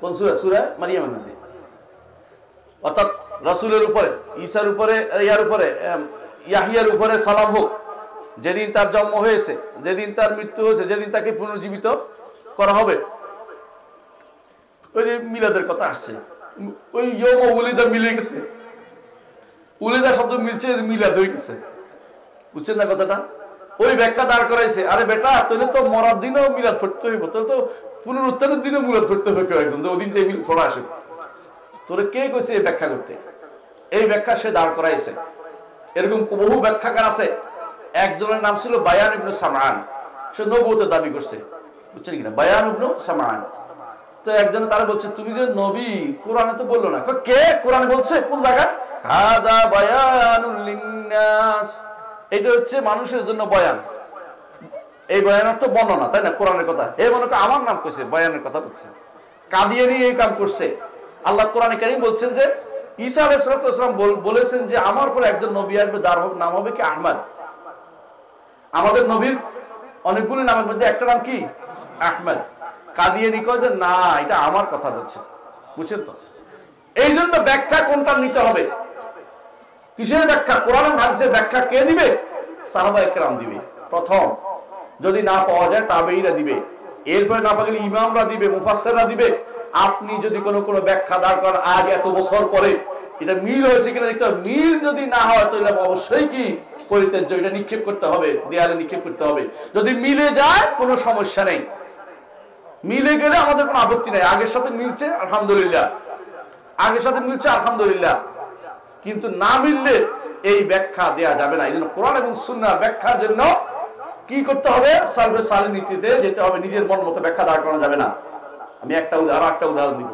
কোন সূরা? সূরা মারইয়ামের মধ্যে। অর্থাৎ রাসূলের উপরে, ঈসার উপরে, ইয়ার উপরে, ইয়াহইয়ার উপরে সালাম হোক, যেদিন তার জন্ম হয়েছে, যেদিন তার মৃত্যু হয়েছে, যেদিন তাকে পুনর্জীবিত করা হবে। ওই যে মিলাদের কথা আসছে, ওই ইয়াওমা উলিদা মিলে গেছে, উলিদা শব্দ মিলছে, মিলাদ হয়ে গেছে। বুঝছেন না কথাটা? ওই ব্যাখ্যা দাঁড় করাইছে। আরে বেটা তাহলে তো মরার দিনেও মিলাদ পড়তে হইব, তাহলে তো পুনরুত্থানের দিনেও মিলাদ পড়তে হবে কেউ একজন, যে ওদিন যে মিলাদ পড়া আসে। তোরে কে কইছে এই ব্যাখ্যা করতে? এই ব্যাখ্যা সে দাঁড় করাইছে। এরকম বহু ব্যাখ্যাকার আছে। একজনের নাম ছিল বায়ান ইবনে সামআন, সে নবুয়তের দাবি করছে। বুঝছেন কিনা? বায়ান ইবনে সামআন, তো একজন তারা বলছে তুমি যে নবী, কোরআনে তো বললো না। কে কোরআনে বলছে? কোন জায়গায়? হাদা বায়ানুল লিন্নাস, এটা হচ্ছে মানুষের জন্য বয়ান। এই বয়ান অর্থ বর্ণনা, তাই না? কোরআনের কথা। এই মনে করো আমার নাম কইছে, বয়ানের কথা বলছে। কাদিয়ানী এই কাম করছে। আল্লাহ কোরআনে কারীম বলছেন যে ঈসা আলাইহিস সালাম বলেছেন যে আমার পরে একজন নবী আসবে, যার নাম হবে কি? আহমদ। আমাদের নবীর অনেকগুলো নামের মধ্যে একটা নাম কি? আহমদ। কাদিয়ানী কয় যে না, এটা আমার কথা বলছে। বুঝছেন তো? এই জন্য ব্যাখ্যা কোনটা নিতে হবে? কিসের ব্যাখ্যা? কোরআন এবং হাদিসের ব্যাখ্যা কে দিবে? সাহাবায়ে কেরাম দিবে প্রথম। যদি না পাওয়া যায় তাবেঈরা দিবে, এরপরে না পাওয়া গেলে ইমামরা দিবে, মুফাসসিররা দিবে। আপনি যদি কোনো ব্যাখ্যা দাঁড় করান আজ এত বছর পরে, এটা মিল হয়েছে কিনা দেখতে হবে। মিল যদি না হয় তাহলে অবশ্যই কি পরিত্যাজ্য, এটা নিক্ষেপ করতে হবে, দেয়ালে নিক্ষেপ করতে হবে। যদি মিলে যায় কোনো সমস্যা নেই, মিলে গেলে আমাদের কোনো আপত্তি নেই। আগের সাথে মিলছে আলহামদুলিল্লাহ, আগের সাথে মিলছে আলহামদুলিল্লাহ, কিন্তু না মিললে এই ব্যাখ্যা দেয়া যাবে না। এই জন্য কোরআন এবং সুন্নাহ ব্যাখ্যার জন্য কি করতে হবে? সালফে সালেহ নীতিতে যেতে হবে। নিজের মন মতো ব্যাখ্যা দাঁড় করানো যাবে না। আমি একটা উদাহরণ দিব।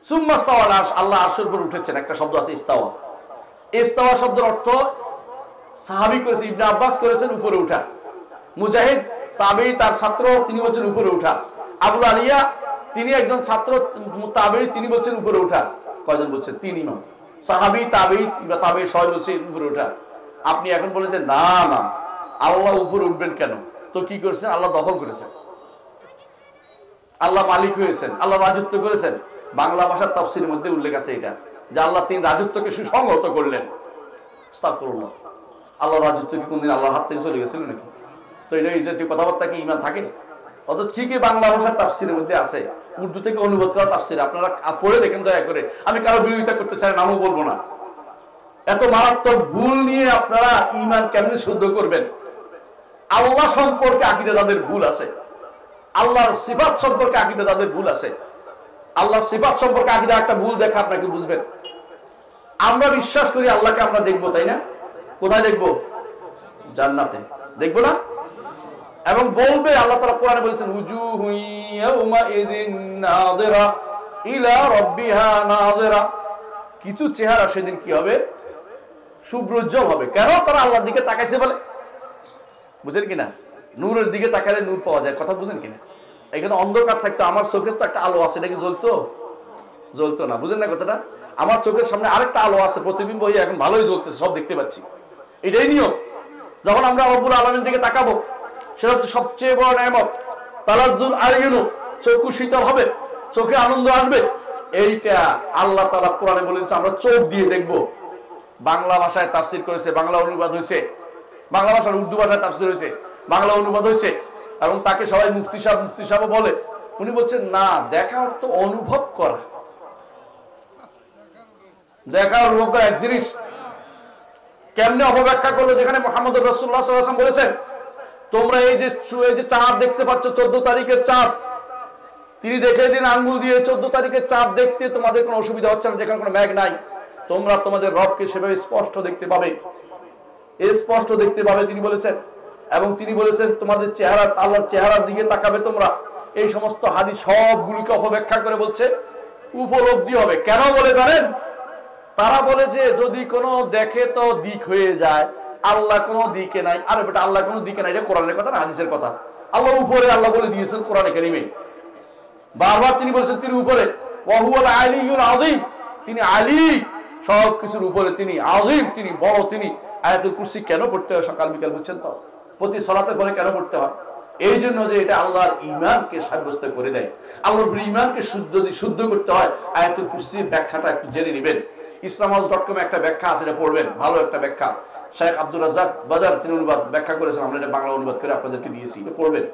সুম্মা ইস্তাওয়া আলা আরশ, আল্লাহ আরশের উপর উঠেছেন। একটা শব্দ আছে ইস্তাওয়া। ইস্তাওয়া শব্দের অর্থ সাহাবী করেছে, ইবনে আব্বাস করেছেন উপরে উঠা। মুজাহিদ তাবেঈ তার ছাত্র, তিনি বলছেন উপরে উঠা। আবুল আলিয়া তিনি একজন ছাত্র তাবেঈ, তিনি বলছেন উপরে উঠা। কয়জন বলছেন? তিন ইমাম, সাহাবী, তাবেঈ, তাবেঈ সবাই বলছে উপরে উঠা। আপনি এখন বলেন যে না না, আল্লাহ উপরে উঠবেন কেন? তো কি করেছেন? আল্লাহ দখল করেছেন, আল্লাহ মালিক হয়েছেন, আল্লাহ রাজত্ব করেছেন। বাংলা ভাষার তাফসীরের মধ্যে উল্লেখ আছে এটা, যে আল্লাহ তিনি রাজত্বকে সুসংহত করলেন। আস্তাগফিরুল্লাহ। আল্লাহ রাজত্ব কি কোনদিন আল্লাহর হাত থেকে চলে গেছিল নাকি? তো এটা এই জাতীয় কথাবার্তা কি ইমান থাকে? অত ঠিকই বাংলা ভাষার তাফসীরের মধ্যে আছে, উর্দু থেকে অনুবাদ করা তাফসীর, আপনারা পড়ে দেখেন দয়া করে। আমি কারো বিরোধিতা করতে চাই, নামও বলবো না। এত মারাত্মক ভুল নিয়ে আপনারা ইমান কেমনে শুদ্ধ করবেন? আল্লাহ সম্পর্কে আকীদা তাদের ভুল আছে, আল্লাহর সিফাত সম্পর্কে আকীদা তাদের ভুল আছে। আল্লাহর সিফাত সম্পর্কে আকীদা একটা ভুল দেখা আপনাকে বুঝবেন। আমরা বিশ্বাস করি আল্লাহকে আমরা দেখবো, তাই না? কোথায় দেখবো? জান্নাতে, দেখবো না? এবং বলবে, আল্লাহ তাআলা কোরআনে বলেছেন উজুহু ইয়াউমাইযিন নাযিরা ইলা রাব্বিহা নাযিরা। কিছু চেহারা সেদিন কি হবে? শুভ্রোজ্জ্বল হবে। কেন? তারা আল্লাহর দিকে তাকাইছে বলে। বুঝেন কিনা? নূরের দিকে তাকালে নূর পাওয়া যায়, কথা বুঝেন কিনা? এখানে অন্ধকার থাকতো, আমার চোখের তো একটা আলো আছে, এটা কি জ্বলতো না? বুঝেন না কথাটা? আমার চোখের সামনে আরেকটা আলো আছে, প্রতিবিম্ব হয়ে এখন ভালোই জ্বলতেছে, সব দেখতে পাচ্ছি। এটাই নিয়ম। যখন আমরা রব্বুল আলামিনের দিকে তাকাবো, সেটা হচ্ছে সবচেয়ে বড় নেয়ামত। তালাজ্জুল আইয়ুন, চক্ষু শীতল হবে, চোখে আনন্দ আসবে। এইটা আল্লাহ তাআলা কোরআনে বলেছে আমরা চোখ দিয়ে দেখবো। বাংলা ভাষায় তাফসীর করেছে, বাংলা অনুবাদ হয়েছে, বাংলা ভাষার উর্দু ভাষায় তাফসীর হয়েছে, বাংলা অনুবাদ হয়েছে, এবং তাকে সবাই মুফতি সাহেব বলে। উনি বলছেন না, দেখা অর্থ অনুভব করা, দেখা অনুভব করা এক জিনিস। কেমনে অপব্যাখ্যা করলো? যেখানে মুহাম্মদ রাসূলুল্লাহ সাল্লাল্লাহু আলাইহি ওয়াসাল্লাম বলেছেন তোমরা এই যে চাঁদ দেখতে পাচ্ছ, 14 তারিখের চাঁদ, তিনি দেখে দিন আঙ্গুল দিয়ে 14 তারিখের চাঁদ দেখতে তোমাদের কোনো অসুবিধা হচ্ছে না, যেখানে কোনো মেঘ নাই। তোমরা তোমাদের রবকে সেভাবে স্পষ্ট দেখতে পাবে, স্পষ্ট দেখতে পাবে তিনি বলেছেন। এবং তিনি বলেছেন তোমাদের চেহারা, আল্লাহর চেহারার দিকে তাকাবে তোমরা। এই সমস্ত হাদিস সবগুলিকে অপব্যাখ্যা করে বলছে উপলব্ধি হবে। কেন বলে জানেন? তারা বলে যে যদি কোনো দেখে তো দিক হয়ে যায়, আল্লাহ কোনো দিকে নাই। আরে বেটা, আল্লাহ কোনো দিকে নাই, এটা কোরআনের কথা না হাদিসের কথা? আল্লাহ উপরে, আল্লাহ বলে দিয়েছেন কোরআনে কারিমে। বারবার তিনি বলেছেন তিনি উপরে, ওয়া হুয়াল আলিয়্যুল আযীম, তিনি আলী, সব কিছুর উপরে তিনি, আযীম তিনি, বড় তিনি। আয়াতুল কুরসি কেন পড়তে হয় সকাল বিকাল? বুঝছেন তো? প্রতি সালাতের পরে কেন পড়তে হয়? এই জন্য যে এটা আল্লাহর ঈমানকে সাব্যস্ত করে দেয়। আল্লাহর ঈমানকে শুদ্ধ করতে হয়। আয়াতুল কুরসির ব্যাখ্যাটা একটু জেনে নেবেন। islamhouse.com একটা ব্যাখ্যা আছে, এটা পড়বেন, ভালো একটা ব্যাখ্যা। শেখ আব্দুর রাজ্জাক বাজার তিনি অনুবাদ ব্যাখ্যা করেছেন, আমরা এটা বাংলা অনুবাদ করে আপনাদেরকে দিয়েছি, এটা পড়বেন।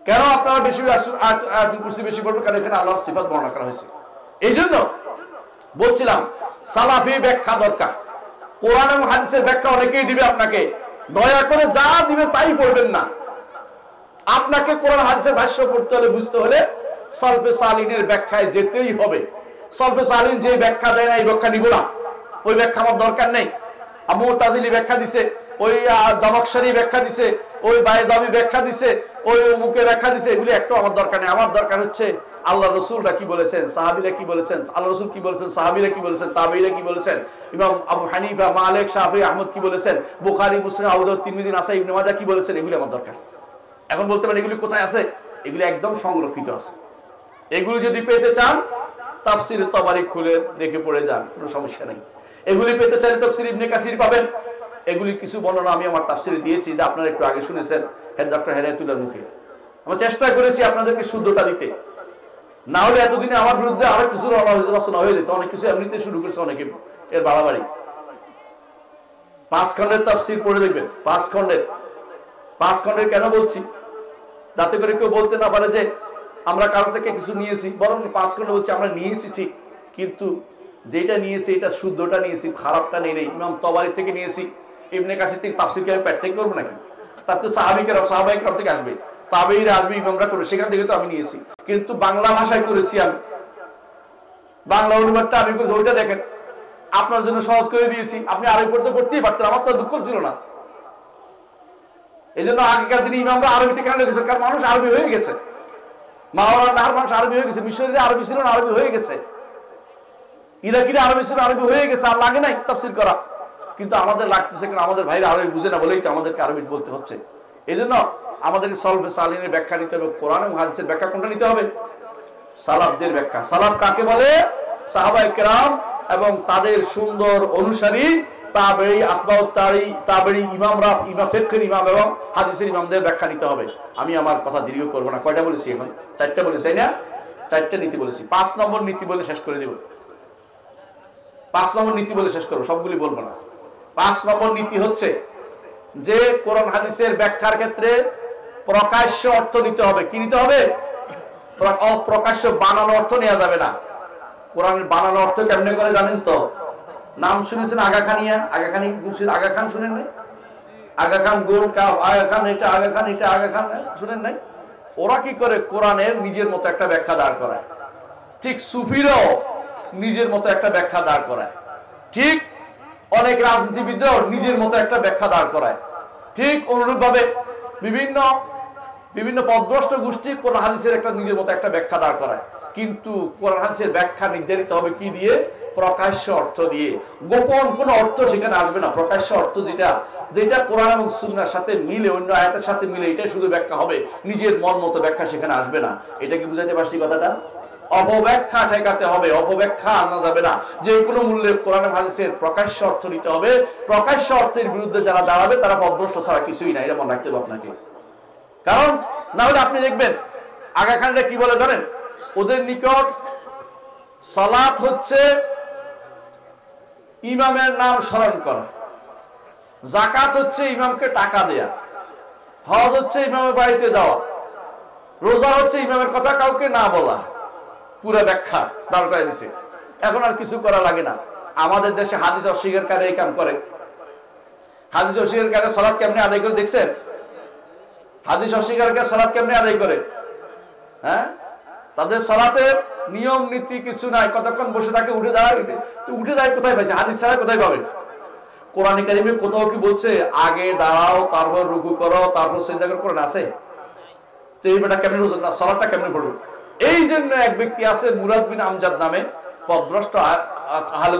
কেন আপনারা বেশি আয়াতুল কুরসি বেশি পড়বেন? কারণ এখানে আল্লাহর সিফাত বর্ণনা করা হয়েছে। এই জন্য বলছিলাম সালাফি ব্যাখ্যা দরকার। কোরআন এবং হাদিসের ব্যাখ্যা অনেকেই দিবে আপনাকে, দয়া করে যা দিবে তাই পড়বেন না। আপনাকে কোরআন হাদিসের ভাষ্য পড়তে হলে, বুঝতে হলে সালফে সালিহিনের ব্যাখ্যায় যেতেই হবে। সালফে সালিহিন যে ব্যাখ্যা দেয় না, এই ব্যাখ্যা নিব না, ওই ব্যাখ্যা আমার দরকার নেই। মুতাজিলি ব্যাখ্যা দিছে, ওই জামাখশারি ব্যাখ্যা দিছে, ওই বায়দাবি ব্যাখ্যা দিছে, ওই অমুকে ব্যাখ্যা দিছে, এগুলি একটু আমার দরকার নেই। আমার দরকার হচ্ছে আল্লাহ রসুলরা কি বলেছেন, সাহাবীরা কি বলেছেন, আল্লাহ রসুল কি বলেছেন, সাহাবীরা কি বলেছেন, তাবেঈরা কি বলেছেন, ইমাম আবু হানিফা, মালিক, শাফি, আহমদ কি বলেছেন, বুখারী, মুসলিম, আবু দাউদ, তিরমিজি, নাসাই, ইবনে মাজাহ কি বলেছেন, এগুলি আমার দরকার। এখন বলতে পারেন এগুলি কোথায় আছে? এগুলি একদম সংরক্ষিত আছে। এগুলি যদি পেতে চান তাফসীর তাবারী খুলে দেখে পড়ে যান, কোনো সমস্যা নেই। এগুলি পেতে চাইলে তাফসীর ইবনে কাসির পাবেন। এগুলি কিছু বর্ণনা আমি আমার তাফসীরে দিয়েছি, যে আপনারা একটু আগে শুনেছেন ডক্টর হেদায়েতুল্লাহর মুখে। আমি চেষ্টা করেছি আপনাদেরকে শুদ্ধতা দিতে, না হলে এতদিনে আমার বিরুদ্ধে আরো কিছু রচনা হয়ে যেত। অনেক কিছু এমনিতে শুরু করেছে অনেকে, এর বাড়াবাড়ি। 5 খণ্ডের তাফসীর পড়ে দেখবেন, 5 খণ্ডের কেন বলছি, যাতে করে কেউ বলতে না পারে যে আমরা কারো থেকে কিছু নিয়েছি। বরং 5 খণ্ড বলছি আমরা নিয়েছি ঠিক, কিন্তু যেটা নিয়েছি এটা শুদ্ধটা নিয়েছি, খারাপটা নেই। ইমাম তাবারী থেকে নিয়েছি, ইবনে কাসির থেকে। তাফসীর কি আমি পেট থেকে করবো নাকি? তার তো সাহাবায়ে কেরাম থেকে আসবে, তাবেঈরা আসবে, ইমামরা করে, সেখান থেকে তো আমি নিয়েছি। কিন্তু বাংলা ভাষায় করেছি আমি, বাংলা অনুবাদটা আমি করেছি। ওইটা দেখেন, আপনার জন্য সহজ করে দিয়েছি। আপনি আরবি পড়তে পড়তেই পারতেন, আমার তো দুঃখ ছিল না। এই জন্য আগেকার দিনে ইমামরা আরবিতে কেন লিখেছেন? কারণ মানুষ আরবি হয়ে গেছে, মাওলানার মানুষ আরবি হয়ে গেছে, মিশরীরা আরবি ছিল না, আরবি হয়ে গেছে, ইরাকিরা আরবি ছিল, আরবি হয়ে গেছে, আর লাগে নাই তাফসীর করা। কিন্তু আমাদের লাগতেছে, কারণ আমাদের ভাইরা আরবি বুঝে না বলেই তো আমাদেরকে আরবি বলতে হচ্ছে। এই জন্য আমাদেরকে সলফে সালিনের ব্যাখ্যা নিতে হবে, কোরআন এবং হাদিসের ব্যাখ্যা কোনটা নিতে হবে? সালাফদের ব্যাখ্যা। সালাফ কাকে বলে? সাহাবায়ে কেরাম এবং তাদের সুন্দর অনুসারী তাবেঈ, আতবাউত তাবেঈ, ইমামরা, ইমাম ফিকহের ইমাম এবং হাদিসের ইমামদের ব্যাখ্যা নিতে হবে। আমি আমার কথা দীর্ঘ করব না। কয়টা বলেছি এখন? 4টা বলেছি, তাই না? 4টা নীতি বলেছি। 5 নম্বর নীতি বলে শেষ করে দেব। 5 নম্বর নীতি বলে শেষ করব, সবগুলি বলবো না। 5 নম্বর নীতি হচ্ছে যে কোরআন হাদিসের ব্যাখ্যার ক্ষেত্রে প্রকাশ্য অর্থ নিতে হবে। কি নিতে হবে? অপ্রকাশ্য বানানো অর্থ নেওয়া যাবে না। কোরআনের বানানো অর্থ কেমনে করে জানেন তো? নাম শুনেছেন আগা খানিয়া? আগা খান শুনেন নাই? আগা খান গোল কাপ, আগা খান এটা, আগা খান এটা, আগা খান শুনেন নাই? ওরা কি করে? কোরআনের নিজের মতো একটা ব্যাখ্যা দাঁড় করায়। ঠিক সুফিরাও নিজের মতো একটা ব্যাখ্যা দাঁড় করায়। ঠিক অনেক রাজনীতিবিদরাও নিজের মতো একটা ব্যাখ্যা দাঁড় করায়। ঠিক অনুরূপভাবে বিভিন্ন পথভ্রষ্ট গোষ্ঠী কোরআন হাদিসের একটা নিজের মতো একটা ব্যাখ্যা দাঁড় করায়। কিন্তু কোরআন হাদিসের ব্যাখ্যা নির্ধারিত হবে কি দিয়ে? প্রকাশ্য অর্থ দিয়ে। গোপন কোন অর্থ সেখানে আসবে না। প্রকাশ্য অর্থ যেটা কোরআন এবং সুন্নাহর সাথে মিলে, অন্য আয়াতের সাথে মিলে, এটাই শুধু ব্যাখ্যা হবে। নিজের মন মতো ব্যাখ্যা সেখানে আসবে না। এটা কি বুঝাতে পারছি কথাটা? অপব্যাখ্যা ঠেকাতে হবে, অপব্যাখ্যা আনা যাবে না। যে কোনো মূল্যে কোরআন এবং হাদিসের প্রকাশ্য অর্থ নিতে হবে। প্রকাশ্য অর্থের বিরুদ্ধে যারা দাঁড়াবে তারা পথভ্রষ্ট ছাড়া কিছুই না, এটা মনে রাখতে হবে আপনাকে। কারণ না হলে আপনি দেখবেন আগা খানরা কি বলে জানেন? ওদের নিকট সালাত হচ্ছে ইমামের নাম স্মরণ করা, যাকাত হচ্ছে ইমামকে টাকা দেয়া, হজ হচ্ছে ইমামের বাড়িতে যাওয়া, রোজা হচ্ছে ইমামের কথা কাউকে না বলা। পুরো ব্যাখ্যা দাঁড় করে দিছে। এখন আর কিছু করা লাগে না। আমাদের দেশে হাদিস অস্বীকারী এই কাম করে। হাদিস অস্বীকারী সালাত কেমনে আদায় করে দেখছেন? হাদিস অস্বীকারী সালাত কেমনে আদায় করে? হ্যাঁ, তাদের সালাতের নিয়ম নীতি কিছু নাই। কতক্ষণ বসে থাকে, উঠে দাঁড়ায়। উঠে দাঁড়ায় কোথায় পাইছে? হাদিস ছাড়া কোথায় পাবে? কোরআনে কারিমে কোথাও কি বলছে আগে দাঁড়াও, তারপর রুকু করো, তারপর সিজদা করো? কোরআন আছে? তো এই বেটা কেমনে বুঝলো? সালাতটা কেমনে পড়বে? এই জন্য এক ব্যক্তি আছে মুরাদ বিন আমজাদ নামে, পথভ্রষ্ট আহলে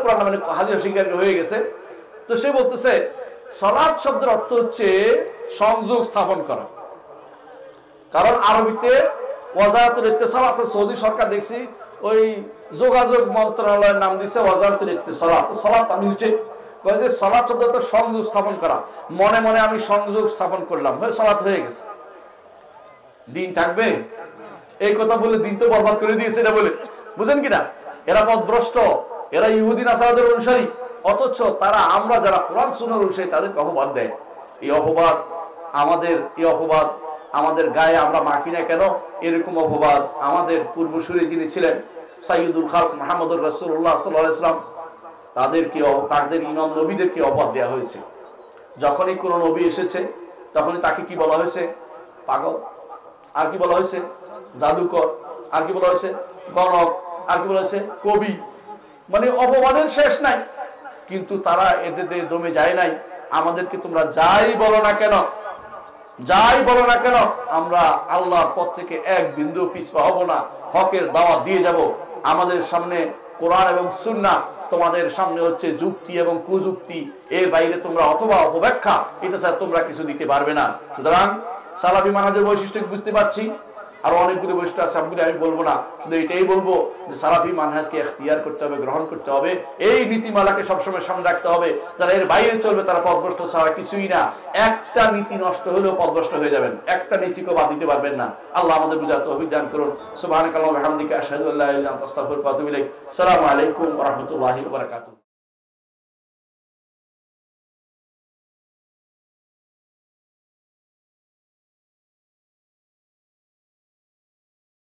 কোরআন মানে হাদিস অস্বীকারী হয়ে গেছে। তো সে বলতেছে সালাত শব্দের অর্থ হচ্ছে সংযোগ স্থাপন করা। কারণ আরবিতে ওয়াজারাতুল ইত্তিসালাত, সৌদি সরকার দেখছি ওই যোগাযোগ মন্ত্রণালয়ের নাম দিছে ওয়াজারাতুল ইত্তিসালাত। সালাত মিলছে, কয় যে সালাত শব্দ তো সংযোগ স্থাপন করা। মনে মনে আমি সংযোগ স্থাপন করলাম, সালাত হয়ে গেছে। দিন থাকবে? এই কথা বলে দিন তো বরবাদ করে দিয়েছে এটা বলে, বুঝেন কিনা? এরা পথভ্রষ্ট, এরা ইহুদি নাসারাদের অনুসারী। অথচ তারা, আমরা যারা কোরআন সুন্নাহর অনুসারী, তাদেরকে অপবাদ দেয়। এই অপবাদ আমাদের গায়ে আমরা মাখি না কেন? এরকম অপবাদ আমাদের পূর্বসূরি যিনি ছিলেন সাইয়্যিদুল খালক মুহাম্মদুর রাসূলুল্লাহ সাল্লাল্লাহু আলাইহি ওয়াসাল্লাম, তাদের ইমাম নবীদেরকে অপবাদ দেওয়া হয়েছে। যখনই কোনো নবী এসেছে তখনই তাকে কি বলা হয়েছে? পাগল। আর কি বলা হয়েছে? জাদুকর। আর কি বলা হয়েছে? গণক। আর কি বলা হয়েছে? কবি। মানে অপবাদের শেষ নাই। কিন্তু তারা এদের দমে যায় নাই। আমাদেরকে তোমরা যাই বলো না কেন, যাই বলো না কেন আমরা আল্লাহর পথ থেকে এক বিন্দু পিছপা হব না, হকের দাওয়াত দিয়ে যাব। আমাদের সামনে কোরআন এবং সুন্নাহ, তোমাদের সামনে হচ্ছে যুক্তি এবং কুযুক্তি, এর বাইরে তোমরা অথবা অপব্যাখ্যা, এটা ছাড়া তোমরা কিছু দিতে পারবে না। সুতরাং সালাফি মানহাজের বৈশিষ্ট্য বুঝতে পারছি, আরো অনেকগুলো বৈশিষ্ট্য আছে, সবগুলো আমি বলবো না, শুধু এটাই বলবো যে সালাফি মানহাজকে ইখতিয়ার করতে হবে, গ্রহণ করতে হবে, এই নীতিমালাকে সবসময় সামনে রাখতে হবে। যারা এর বাইরে চলবে তারা পথভ্রষ্ট ছাড়া কিছুই না। একটা নীতি নষ্ট হলেও পথভ্রষ্ট হয়ে যাবেন, একটা নীতিকে বাদ দিতে পারবেন না। আল্লাহ আমাদের বুঝার তৌফিক দান করুন। সুবহানাকাল্লাহু ওয়া বিহামদিকা আশহাদু আল্লা ইলাহা ইল্লা আনতা আস্তাগফিরুকা ওয়া আতুবু ইলাইক। আসসালামু আলাইকুম ওয়া রাহমাতুল্লাহি ওয়া বারাকাতুহু।